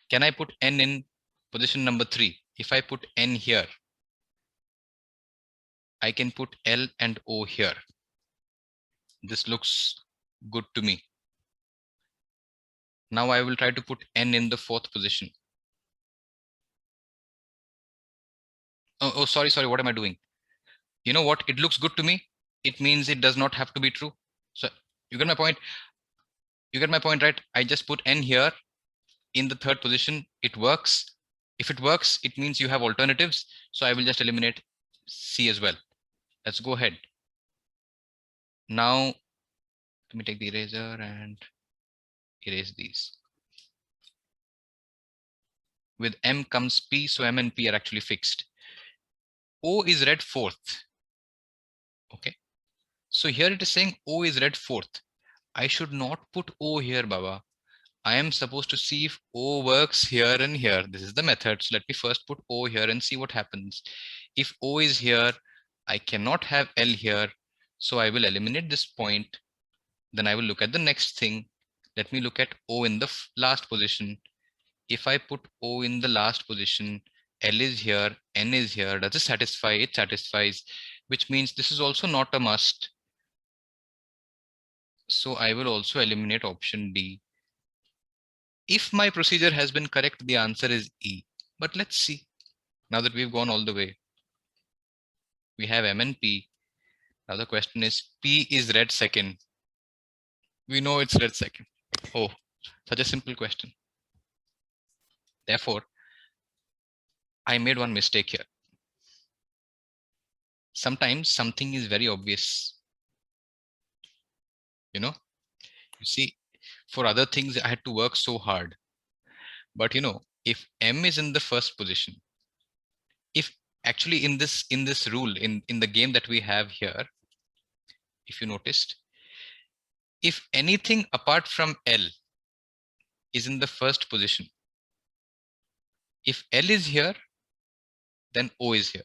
Can I put N in position number 3? If I put N here, I can put L and O here. This looks good to me. Now I will try to put N in the 4th position. Oh, sorry. What am I doing? You know what? It looks good to me. It means it does not have to be true. So you get my point? You get my point, right? I just put N here in the 3rd position. It works. If it works, it means you have alternatives. So I will just eliminate C as well. Let's go ahead. Now, let me take the eraser and erase these. With M comes P, so M and P are actually fixed. O is read 4th. Okay. So here it is saying O is read 4th. I should not put O here, Baba. I am supposed to see if O works here and here. This is the method. So let me first put O here and see what happens. If O is here, I cannot have L here. So I will eliminate this point. Then I will look at the next thing. Let me look at O in the last position. If I put O in the last position, L is here, N is here. Does it satisfy? It satisfies, which means this is also not a must. So I will also eliminate option D. If my procedure has been correct, the answer is E. But let's see. Now that we've gone all the way, we have M and P. Now the question is, P is read 2nd. We know it's read 2nd. Oh, such a simple question. Therefore, I made one mistake here. Sometimes something is very obvious. You know, you see, for other things, I had to work so hard. But you know, if M is in the 1st position, if actually in this rule, in the game that we have here, if you noticed, if anything apart from L is in the 1st position, if L is here, then O is here.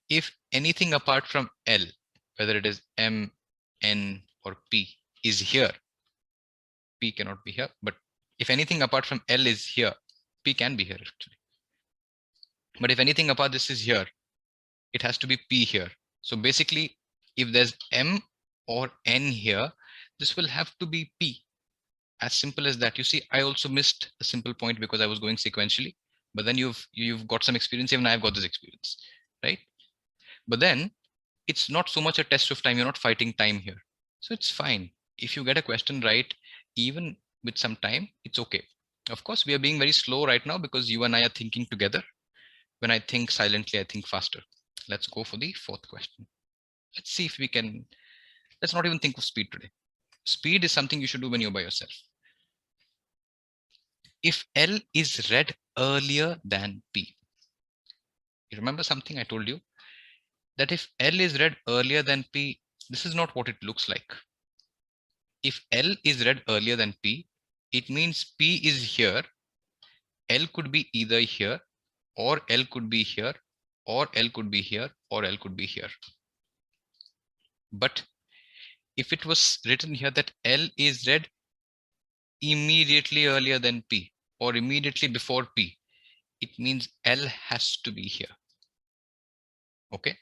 If anything apart from L, whether it is M, N, or P is here, P cannot be here, but if anything apart from L is here, P can be here actually. But if anything apart this is here, it has to be P here. So basically, if there's M or N here, this will have to be P. As simple as that. You see, I also missed a simple point because I was going sequentially, but then you've got some experience. Even I've got this experience, right? But then it's not so much a test of time. You're not fighting time here. So it's fine. If you get a question right, even with some time, it's okay. Of course, we are being very slow right now because you and I are thinking together. When I think silently, I think faster. Let's go for the fourth question. Let's see if we can, let's not even think of speed today. Speed is something you should do when you're by yourself. If L is read earlier than P, you remember something I told you? That if L is read earlier than P, this is not what it looks like. If L is read earlier than P, it means P is here. L could be either here, or L could be here, or L could be here, or L could be here. But if it was written here that L is read immediately earlier than P or immediately before P, it means L has to be here. Okay.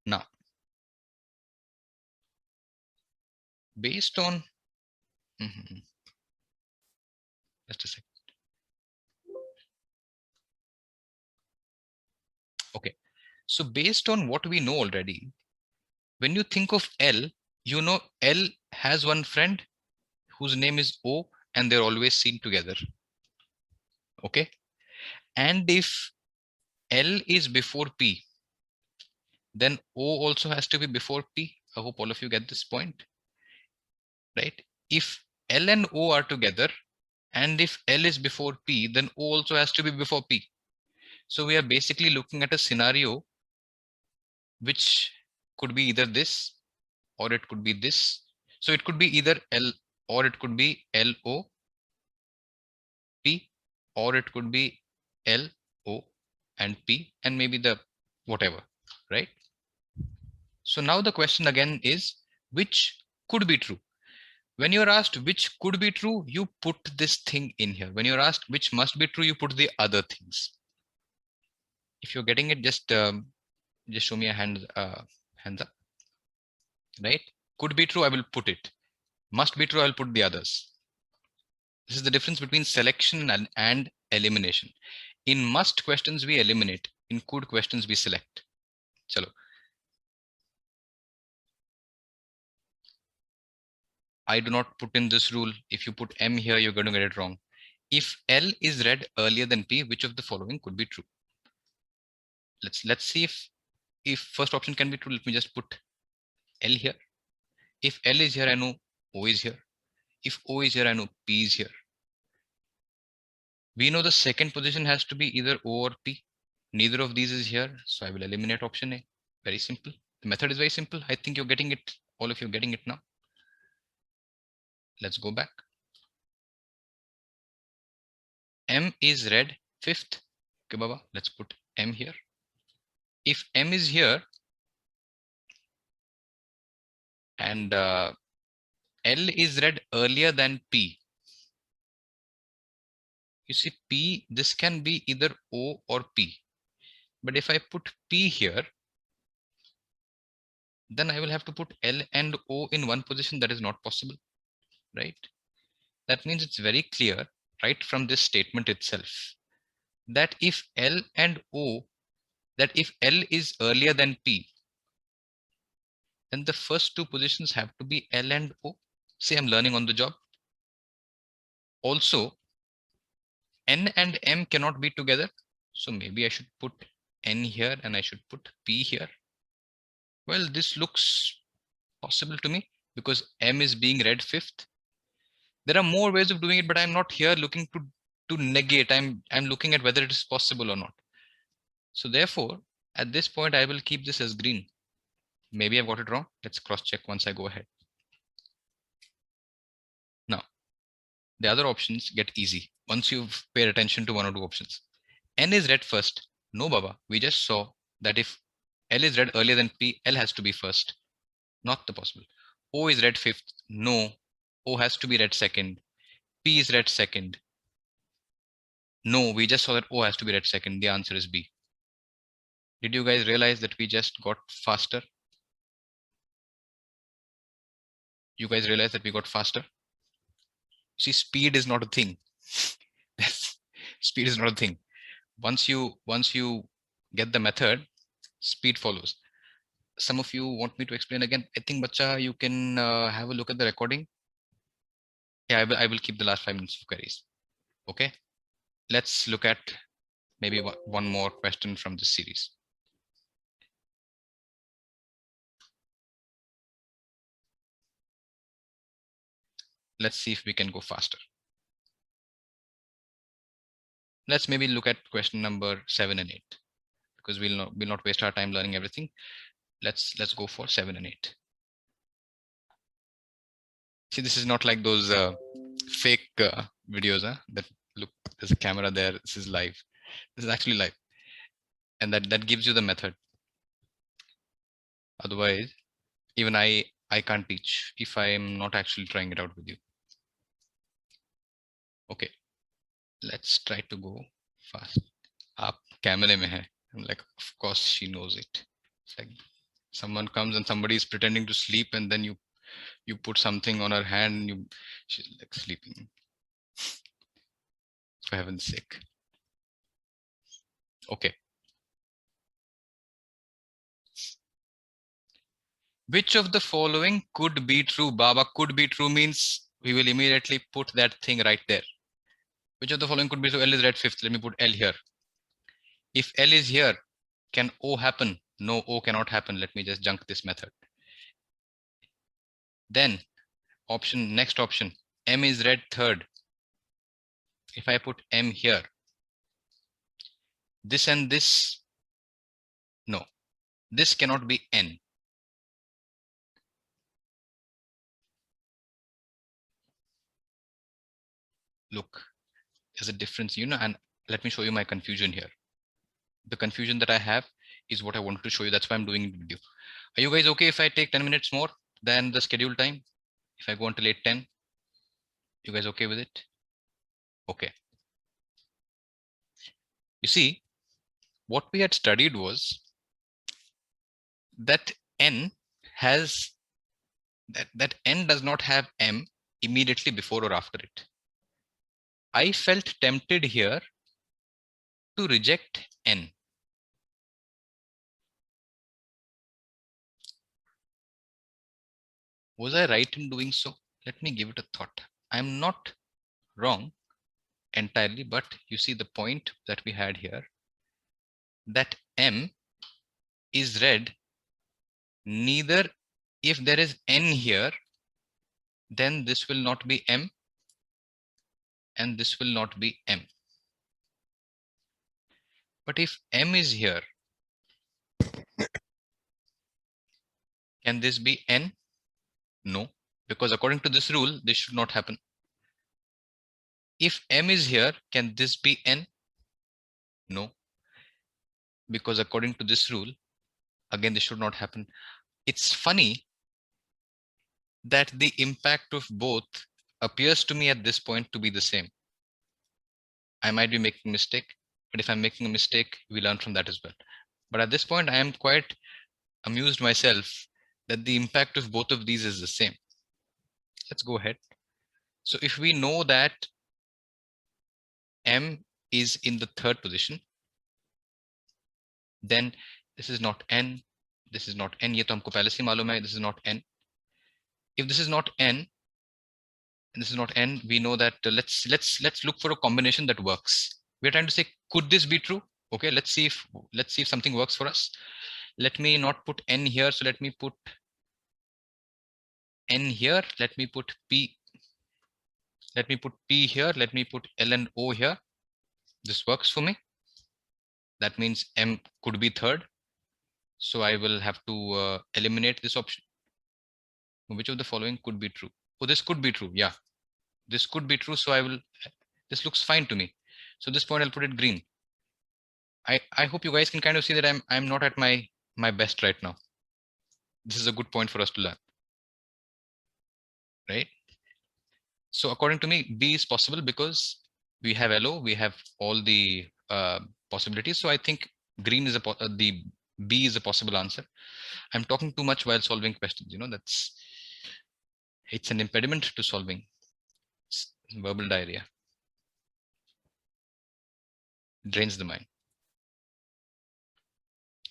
Now, based on, just a second. Okay. So based on what we know already, when you think of L, you know L has one friend whose name is O and they're always seen together. Okay. And if L is before P, then O also has to be before P. I hope all of you get this point, right? If L and O are together, and if L is before P, then O also has to be before P. So we are basically looking at a scenario which could be either this or it could be this. So it could be either L or it could be LO P, or it could be LO and P and maybe the whatever, right? So now the question again is, which could be true? When you're asked which could be true, you put this thing in here. When you're asked which must be true, you put the other things. If you're getting it, just show me a hands up, right? Could be true, I will put it. Must be true, I'll put the others. This is the difference between selection and elimination. In must questions, we eliminate. In could questions, we select. Chalo. I do not put in this rule. If you put M here, you're going to get it wrong. If L is read earlier than P, which of the following could be true? Let's see if first option can be true. Let me just put L here. If L is here, I know O is here. If O is here, I know P is here. We know the second position has to be either O or P. Neither of these is here, so I will eliminate option A. Very simple. The method is very simple. I think you're getting it. All of you are getting it now. Let's go back. M is read fifth. Okay, Baba, let's put M here. If M is here and L is read earlier than P, you see P, this can be either O or P. But if I put P here, then I will have to put L and O in one position. That is not possible, right? That means it's very clear right from this statement itself that if L and O, that if L is earlier than P, then the first two positions have to be L and O. See, I'm learning on the job. Also, N and M cannot be together. So maybe I should put N here and I should put P here. Well, this looks possible to me because M is being read fifth. There are more ways of doing it, but I'm not here looking to negate. I'm looking at whether it is possible or not. So therefore, at this point, I will keep this as green. Maybe I've got it wrong. Let's cross check once I go ahead. Now, the other options get easy once you've paid attention to one or two options. N is read first. No, Baba, we just saw that if L is read earlier than P, L has to be first. Not the possible. O is read fifth. No, O has to be read second. P is read second. No, we just saw that O has to be read second. The answer is B. Did you guys realize that we just got faster? You guys realize that we got faster? See, speed is not a thing. Speed is not a thing. Once you get the method, speed follows. Some of you want me to explain again. I think, bacha, you can have a look at the recording. Yeah, I will keep the last 5 minutes of queries. Okay. Let's look at maybe one more question from this series. Let's see if we can go faster. Let's maybe look at question number 7 and 8, because we'll not waste our time learning everything. Let's go for 7 and 8. See, this is not like those fake videos, that look, there's a camera there. This is live. This is actually live, and that gives you the method. Otherwise, even I can't teach if I am not actually trying it out with you. Okay, let's try to go fast. Aap camera mein hai. I'm like, of course she knows it. It's like someone comes and somebody is pretending to sleep, and then you put something on her hand, and she's like sleeping. For heaven's sake. Okay. Which of the following could be true? Baba, could be true means we will immediately put that thing right there. Which of the following could be true? L is read fifth. Let me put L here. If L is here, can O happen? No, O cannot happen. Let me just junk this method. Then next option, M is read third. If I put M here, this and this, no, this cannot be N. Look, there's a difference, and let me show you my confusion here. The confusion that I have is what I wanted to show you. That's why I'm doing the video. Are you guys okay if I take 10 minutes more than the scheduled time? If I go until 8:10, you guys okay with it? Okay. You see, what we had studied was that N has that N does not have M immediately before or after it. I felt tempted here to reject N. Was I right in doing so? Let me give it a thought. I'm not wrong entirely, but you see the point that we had here, that M is read neither. If there is N here, then this will not be M and this will not be M. But if M is here, can this be N? No, because according to this rule, this should not happen. If M is here, can this be N? No, because according to this rule, again, this should not happen. It's funny that the impact of both appears to me at this point to be the same. I might be making a mistake, but if I'm making a mistake, we learn from that as well. But at this point, I am quite amused myself that the impact of both of these is the same. Let's go ahead. So if we know that M is in the third position, then this is not N, this is not N. Ye to humko pehle se malum hai, this is not N. If this is not N, and this is not N, we know that let's look for a combination that works. We're trying to say, could this be true? Okay, let's see if something works for us. Let me not put N here, so let me put N here. Let me put P. Let me put P here. Let me put L and O here. This works for me. That means M could be third. So I will have to eliminate this option. Which of the following could be true? Oh, this could be true. Yeah, this could be true. So this looks fine to me. So this point I'll put it green. I hope you guys can kind of see that I'm not at my best right now. This is a good point for us to learn, right? So according to me, B is possible because we have LO, we have all the possibilities. So I think green is the B is a possible answer. I'm talking too much while solving questions. It's an impediment to solving. It's verbal diarrhea. It drains the mind.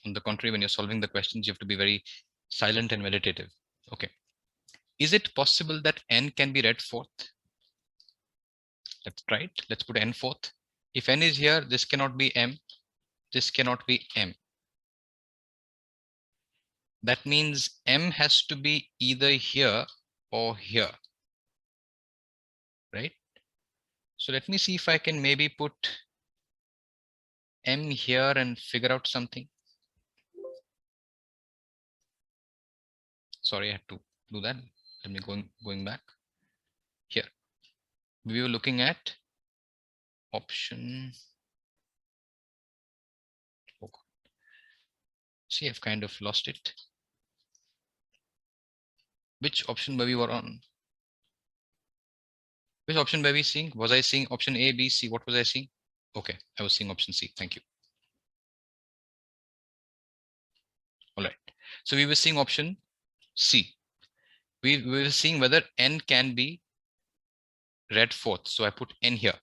On the contrary, when you're solving the questions, you have to be very silent and meditative. Okay. Is it possible that n can be read fourth? Let's try it. Let's put n fourth. If n is here, this cannot be m. This cannot be m. That means m has to be either here or here, right? So let me see if I can maybe put m here and figure out something. Sorry, I had to do that. Let me going back here. We were looking at option. Oh, see, I've kind of lost it. Which option were we on? Which option were we seeing? Was I seeing option A, B, C? What was I seeing? Okay, I was seeing option C. Thank you. All right. So we were seeing option C. We were seeing whether n can be read fourth. So I put n here.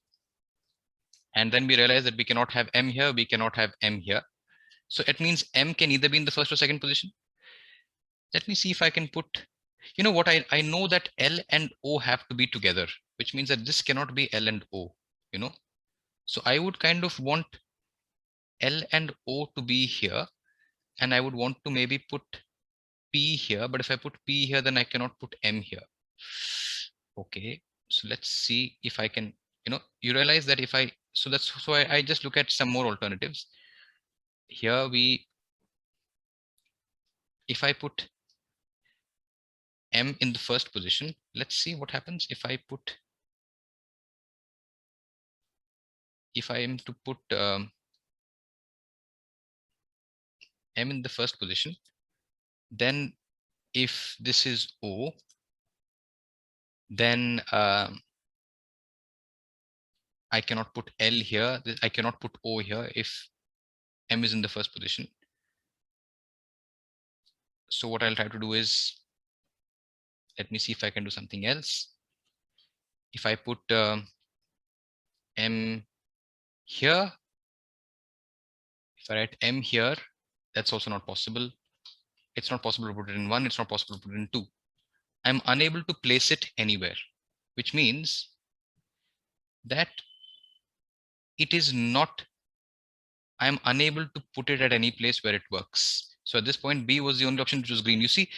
And then we realized that we cannot have m here. We cannot have m here. So it means m can either be in the first or second position. Let me see if I can put, you know what, I know that L and O have to be together, which means that this cannot be L and O, So I would kind of want L and O to be here, and I would want to maybe put P here, but if I put P here, then I cannot put M here. Okay, so let's see if I can, you realize that if I, so I just look at some more alternatives. Here if I put M in the first position, let's see what happens if I am to put M in the first position, then if this is O, then I cannot put L here. I cannot put O here if M is in the first position. So what I'll try to do is, let me see if I can do something else. If I put M here, if I write M here, that's also not possible. It's not possible to put it in 1. It's not possible to put it in 2. I'm unable to place it anywhere, which means that it is not, I'm unable to put it at any place where it works. So at this point, B was the only option which was green. You see,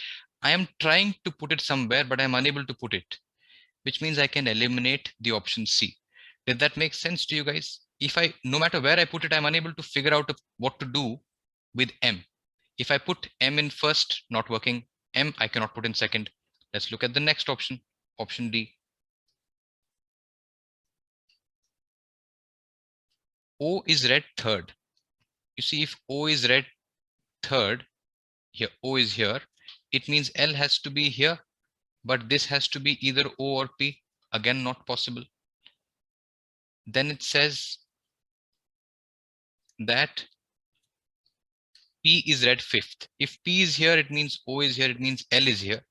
I am trying to put it somewhere, but I'm unable to put it, which means I can eliminate the option C. Did that make sense to you guys? If no matter where I put it, I'm unable to figure out what to do with M. If I put M in first, not working. M, I cannot put in second. Let's look at the next option, option D. O is read third. You see, if O is read third, here O is here, it means L has to be here, but this has to be either O or P. Again, not possible. Then it says that P is read fifth. If P is here, it means O is here, it means L is here.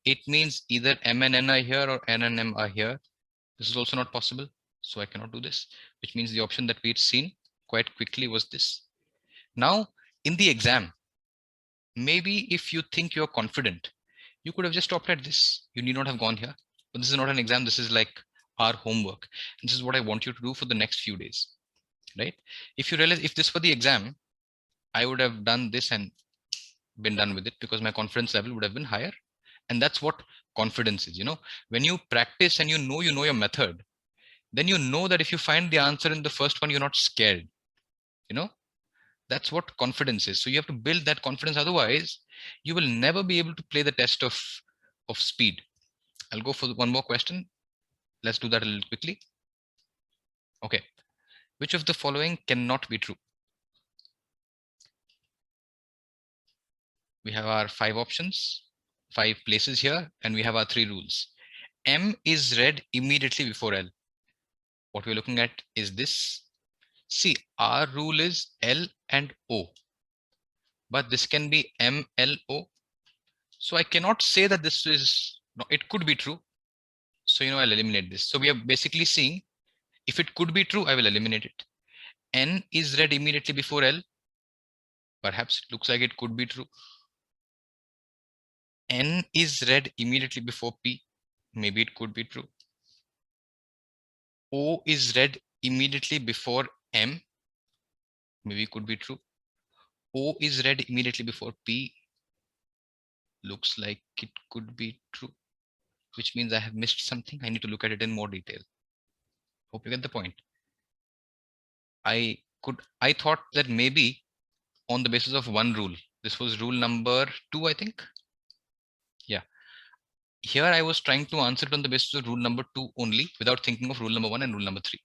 It means either M and N are here or N and M are here. This is also not possible. So I cannot do this, which means the option that we had seen quite quickly was this. Now, in the exam, maybe if you think you're confident, you could have just stopped at this. You need not have gone here. But this is not an exam. This is like our homework. And this is what I want you to do for the next few days, right? If you realize if this were the exam, I would have done this and been done with it because my confidence level would have been higher. And that's what confidence is. When you practice and you know your method, then you know that if you find the answer in the first one, you're not scared. That's what confidence is. So you have to build that confidence. Otherwise, you will never be able to play the test of speed. I'll go for one more question. Let's do that a little quickly. Okay. Which of the following cannot be true? We have our 5 options, 5 places here, and we have our 3 rules. M is read immediately before L. What we're looking at is this. See, our rule is L and O, but this can be M, L, O. So I cannot say that this is, no, it could be true. So, I'll eliminate this. So we are basically seeing if it could be true, I will eliminate it. N is read immediately before L. Perhaps it looks like it could be true. N is read immediately before P. Maybe it could be true. O is read immediately before M. Maybe it could be true. O is read immediately before P. Looks like it could be true, which means I have missed something. I need to look at it in more detail. Hope you get the point. I thought that maybe on the basis of one rule, this was rule number 2, I think. Yeah. Here I was trying to answer it on the basis of rule number 2 only without thinking of rule number 1 and rule number 3.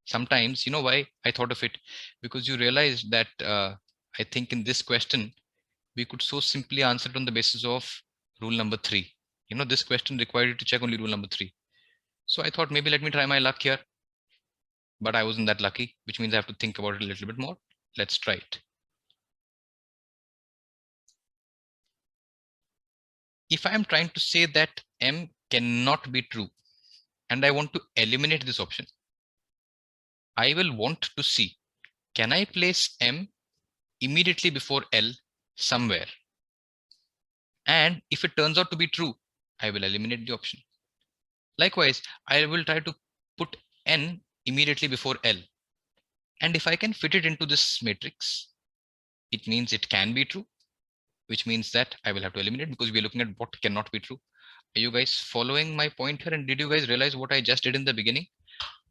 Sometimes, why I thought of it? Because you realize that I think in this question, we could so simply answer it on the basis of rule number 3. This question required you to check only rule number 3. So I thought maybe let me try my luck here. But I wasn't that lucky, which means I have to think about it a little bit more. Let's try it. If I am trying to say that M cannot be true, and I want to eliminate this option, I will want to see, can I place M immediately before L somewhere? And if it turns out to be true, I will eliminate the option. Likewise, I will try to put N immediately before L. And if I can fit it into this matrix, it means it can be true, which means that I will have to eliminate because we are looking at what cannot be true. Are you guys following my point here? And did you guys realize what I just did in the beginning?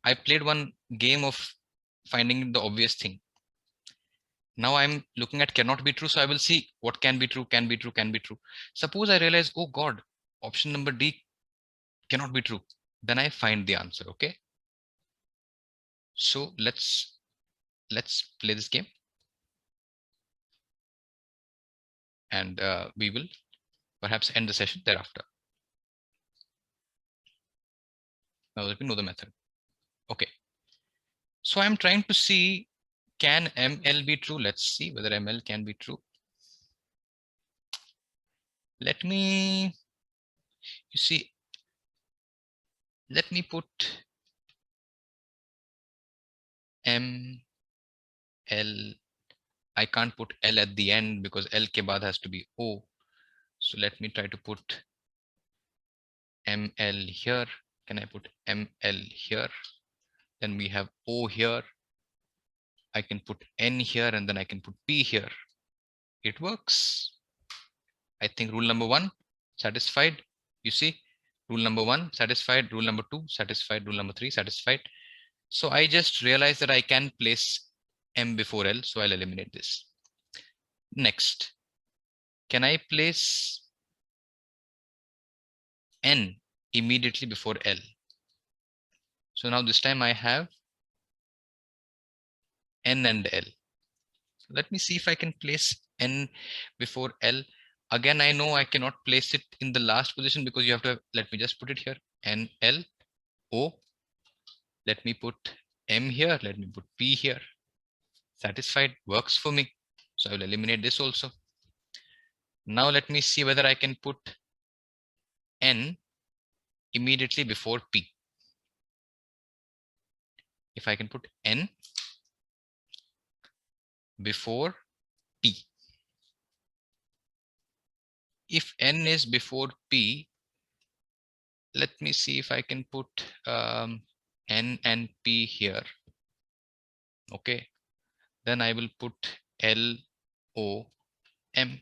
I played one game of finding the obvious thing. Now I'm looking at cannot be true. So I will see what can be true, can be true, can be true. Suppose I realize, oh God, option number D cannot be true. Then I find the answer. Okay. So let's play this game. And we will perhaps end the session thereafter. Now let me know the method. Okay. So I'm trying to see, can ML be true? Let's see whether ML can be true. Let me put M, L. I can't put L at the end because L ke baad has to be O. So let me try to put ML here. Can I put ML here? Then we have O here. I can put N here and then I can put P here. It works. I think rule number 1 satisfied. You see, rule number 1 satisfied, rule number 2 satisfied, rule number 3 satisfied. So I just realized that I can place M before L. So I'll eliminate this. Next, can I place N immediately before L? So now this time I have N and L. Let me see if I can place N before L. Again, I know I cannot place it in the last position because you have to, let me just put it here, N, L, O. Let me put M here, let me put P here. Satisfied, works for me. So I will eliminate this also. Now let me see whether I can put N immediately before P. If I can put N before P. If N is before P, let me see if I can put N and P here. Okay, then I will put L, O, M.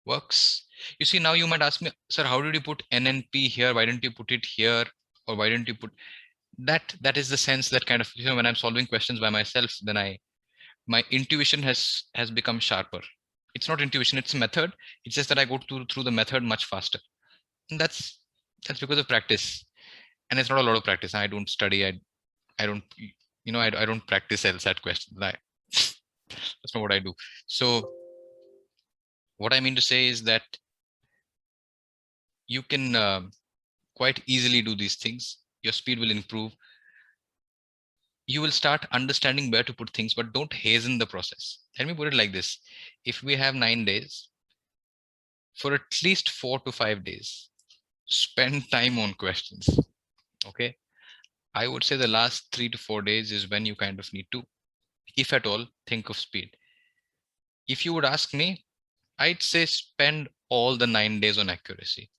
Works. You see, now you might ask me, sir, how did you put N and P here? Why didn't you put it here? Or why didn't you put that? That is the sense that kind of, when I'm solving questions by myself, then my intuition has become sharper. It's not intuition, it's a method. It's just that I go through the method much faster. And that's because of practice. And it's not a lot of practice. I don't study. I don't, I don't practice LSAT questions. That's not what I do. So what I mean to say is that you can quite easily do these things. Your speed will improve. you will start understanding where to put things, but don't hasten the process. Let me put it like this. If we have 9 days, for at least 4 to 5 days, spend time on questions. Okay. I would say the last 3 to 4 days is when you kind of need to, if at all, think of speed. If you would ask me, I'd say spend all the 9 days on accuracy.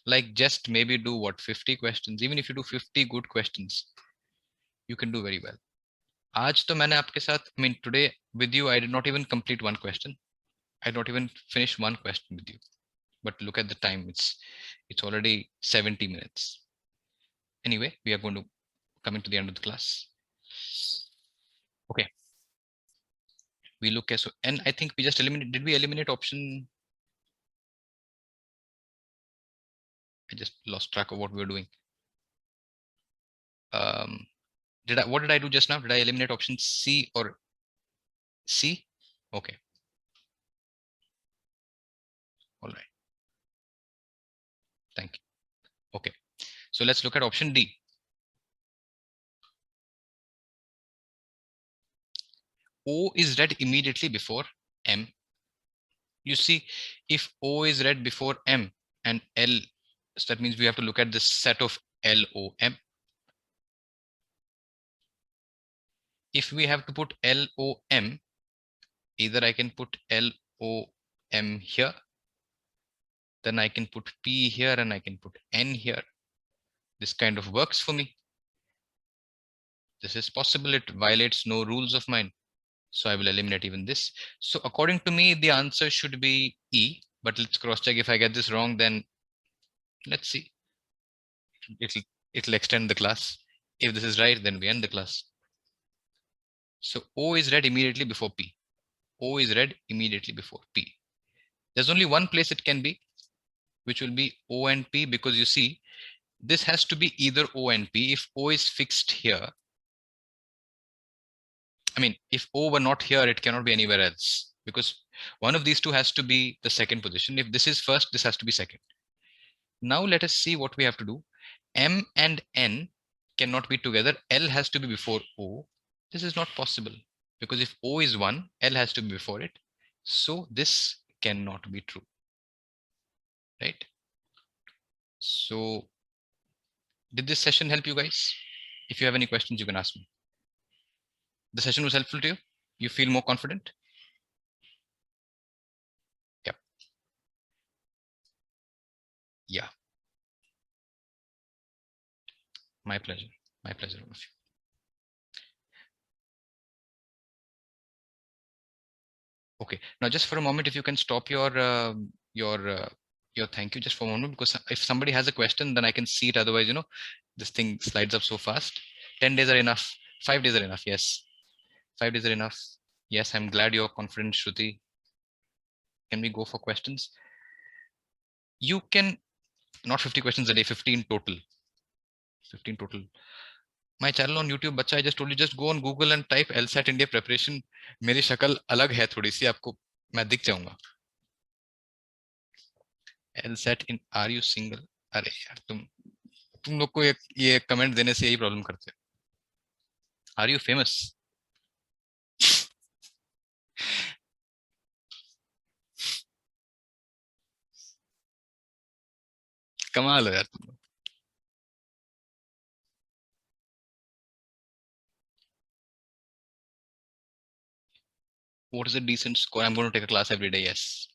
Like just maybe do what, 50 questions. Even if you do 50 good questions, you can do very well. आज तो मैंने आपके साथ, I mean, today with you, I did not even complete one question. I did not even finish one question with you. But look at the time. It's already 70 minutes. Anyway, we are going to coming to the end of the class. Okay. We look at, so, and I think we just eliminate, did we eliminate option? I just lost track of what we were doing. What did I do just now? Did I eliminate option C or C? Okay. All right. Thank you. Okay. So let's look at option D. O is read immediately before M. You see, if O is read before M and L, so that means we have to look at the set of LOM. If we have to put LOM, either I can put LOM here, then I can put P here and I can put N here. This kind of works for me. This is possible. It violates no rules of mine. So I will eliminate even this. So according to me, the answer should be E, but let's cross check. If I get this wrong, then let's see. It'll extend the class. If this is right, then we end the class. So O is read immediately before P. O is read immediately before P. There's only one place it can be, which will be O and P, because you see, this has to be either O and P. If O is fixed here, I mean, if O were not here, it cannot be anywhere else, because one of these two has to be the second position. If this is first, this has to be second. Now let us see what we have to do. M and N cannot be together. L has to be before O. This is not possible, because if O is 1, L has to be before it. So this cannot be true, right? So did this session help you guys? If you have any questions, you can ask me. The session was helpful to you? You feel more confident? Yeah. Yeah. My pleasure. My pleasure, all of you. Okay. Now, just for a moment, if you can stop your thank you just for a moment, because if somebody has a question, then I can see it. Otherwise, this thing slides up so fast. 10 days are enough. 5 days are enough. Yes. 5 days are enough. Yes, I'm glad you're confident, Shruti. Can we go for questions? You can, not 50 questions a day, 15 total. 15 total. My channel on YouTube, बच्चा, I just told you, just go on Google and type LSAT India preparation. मेरी शक्ल अलग है थोड़ी सी, आपको मैं दिख जाऊंगा. LSAT in, are you single? अरे यार, तुम लोग को ये कमेंट देने से यही प्रॉब्लम करते हो. Are you famous? कमाल हो यार तुम लोग. What is a decent score? I'm going to take a class every day. Yes.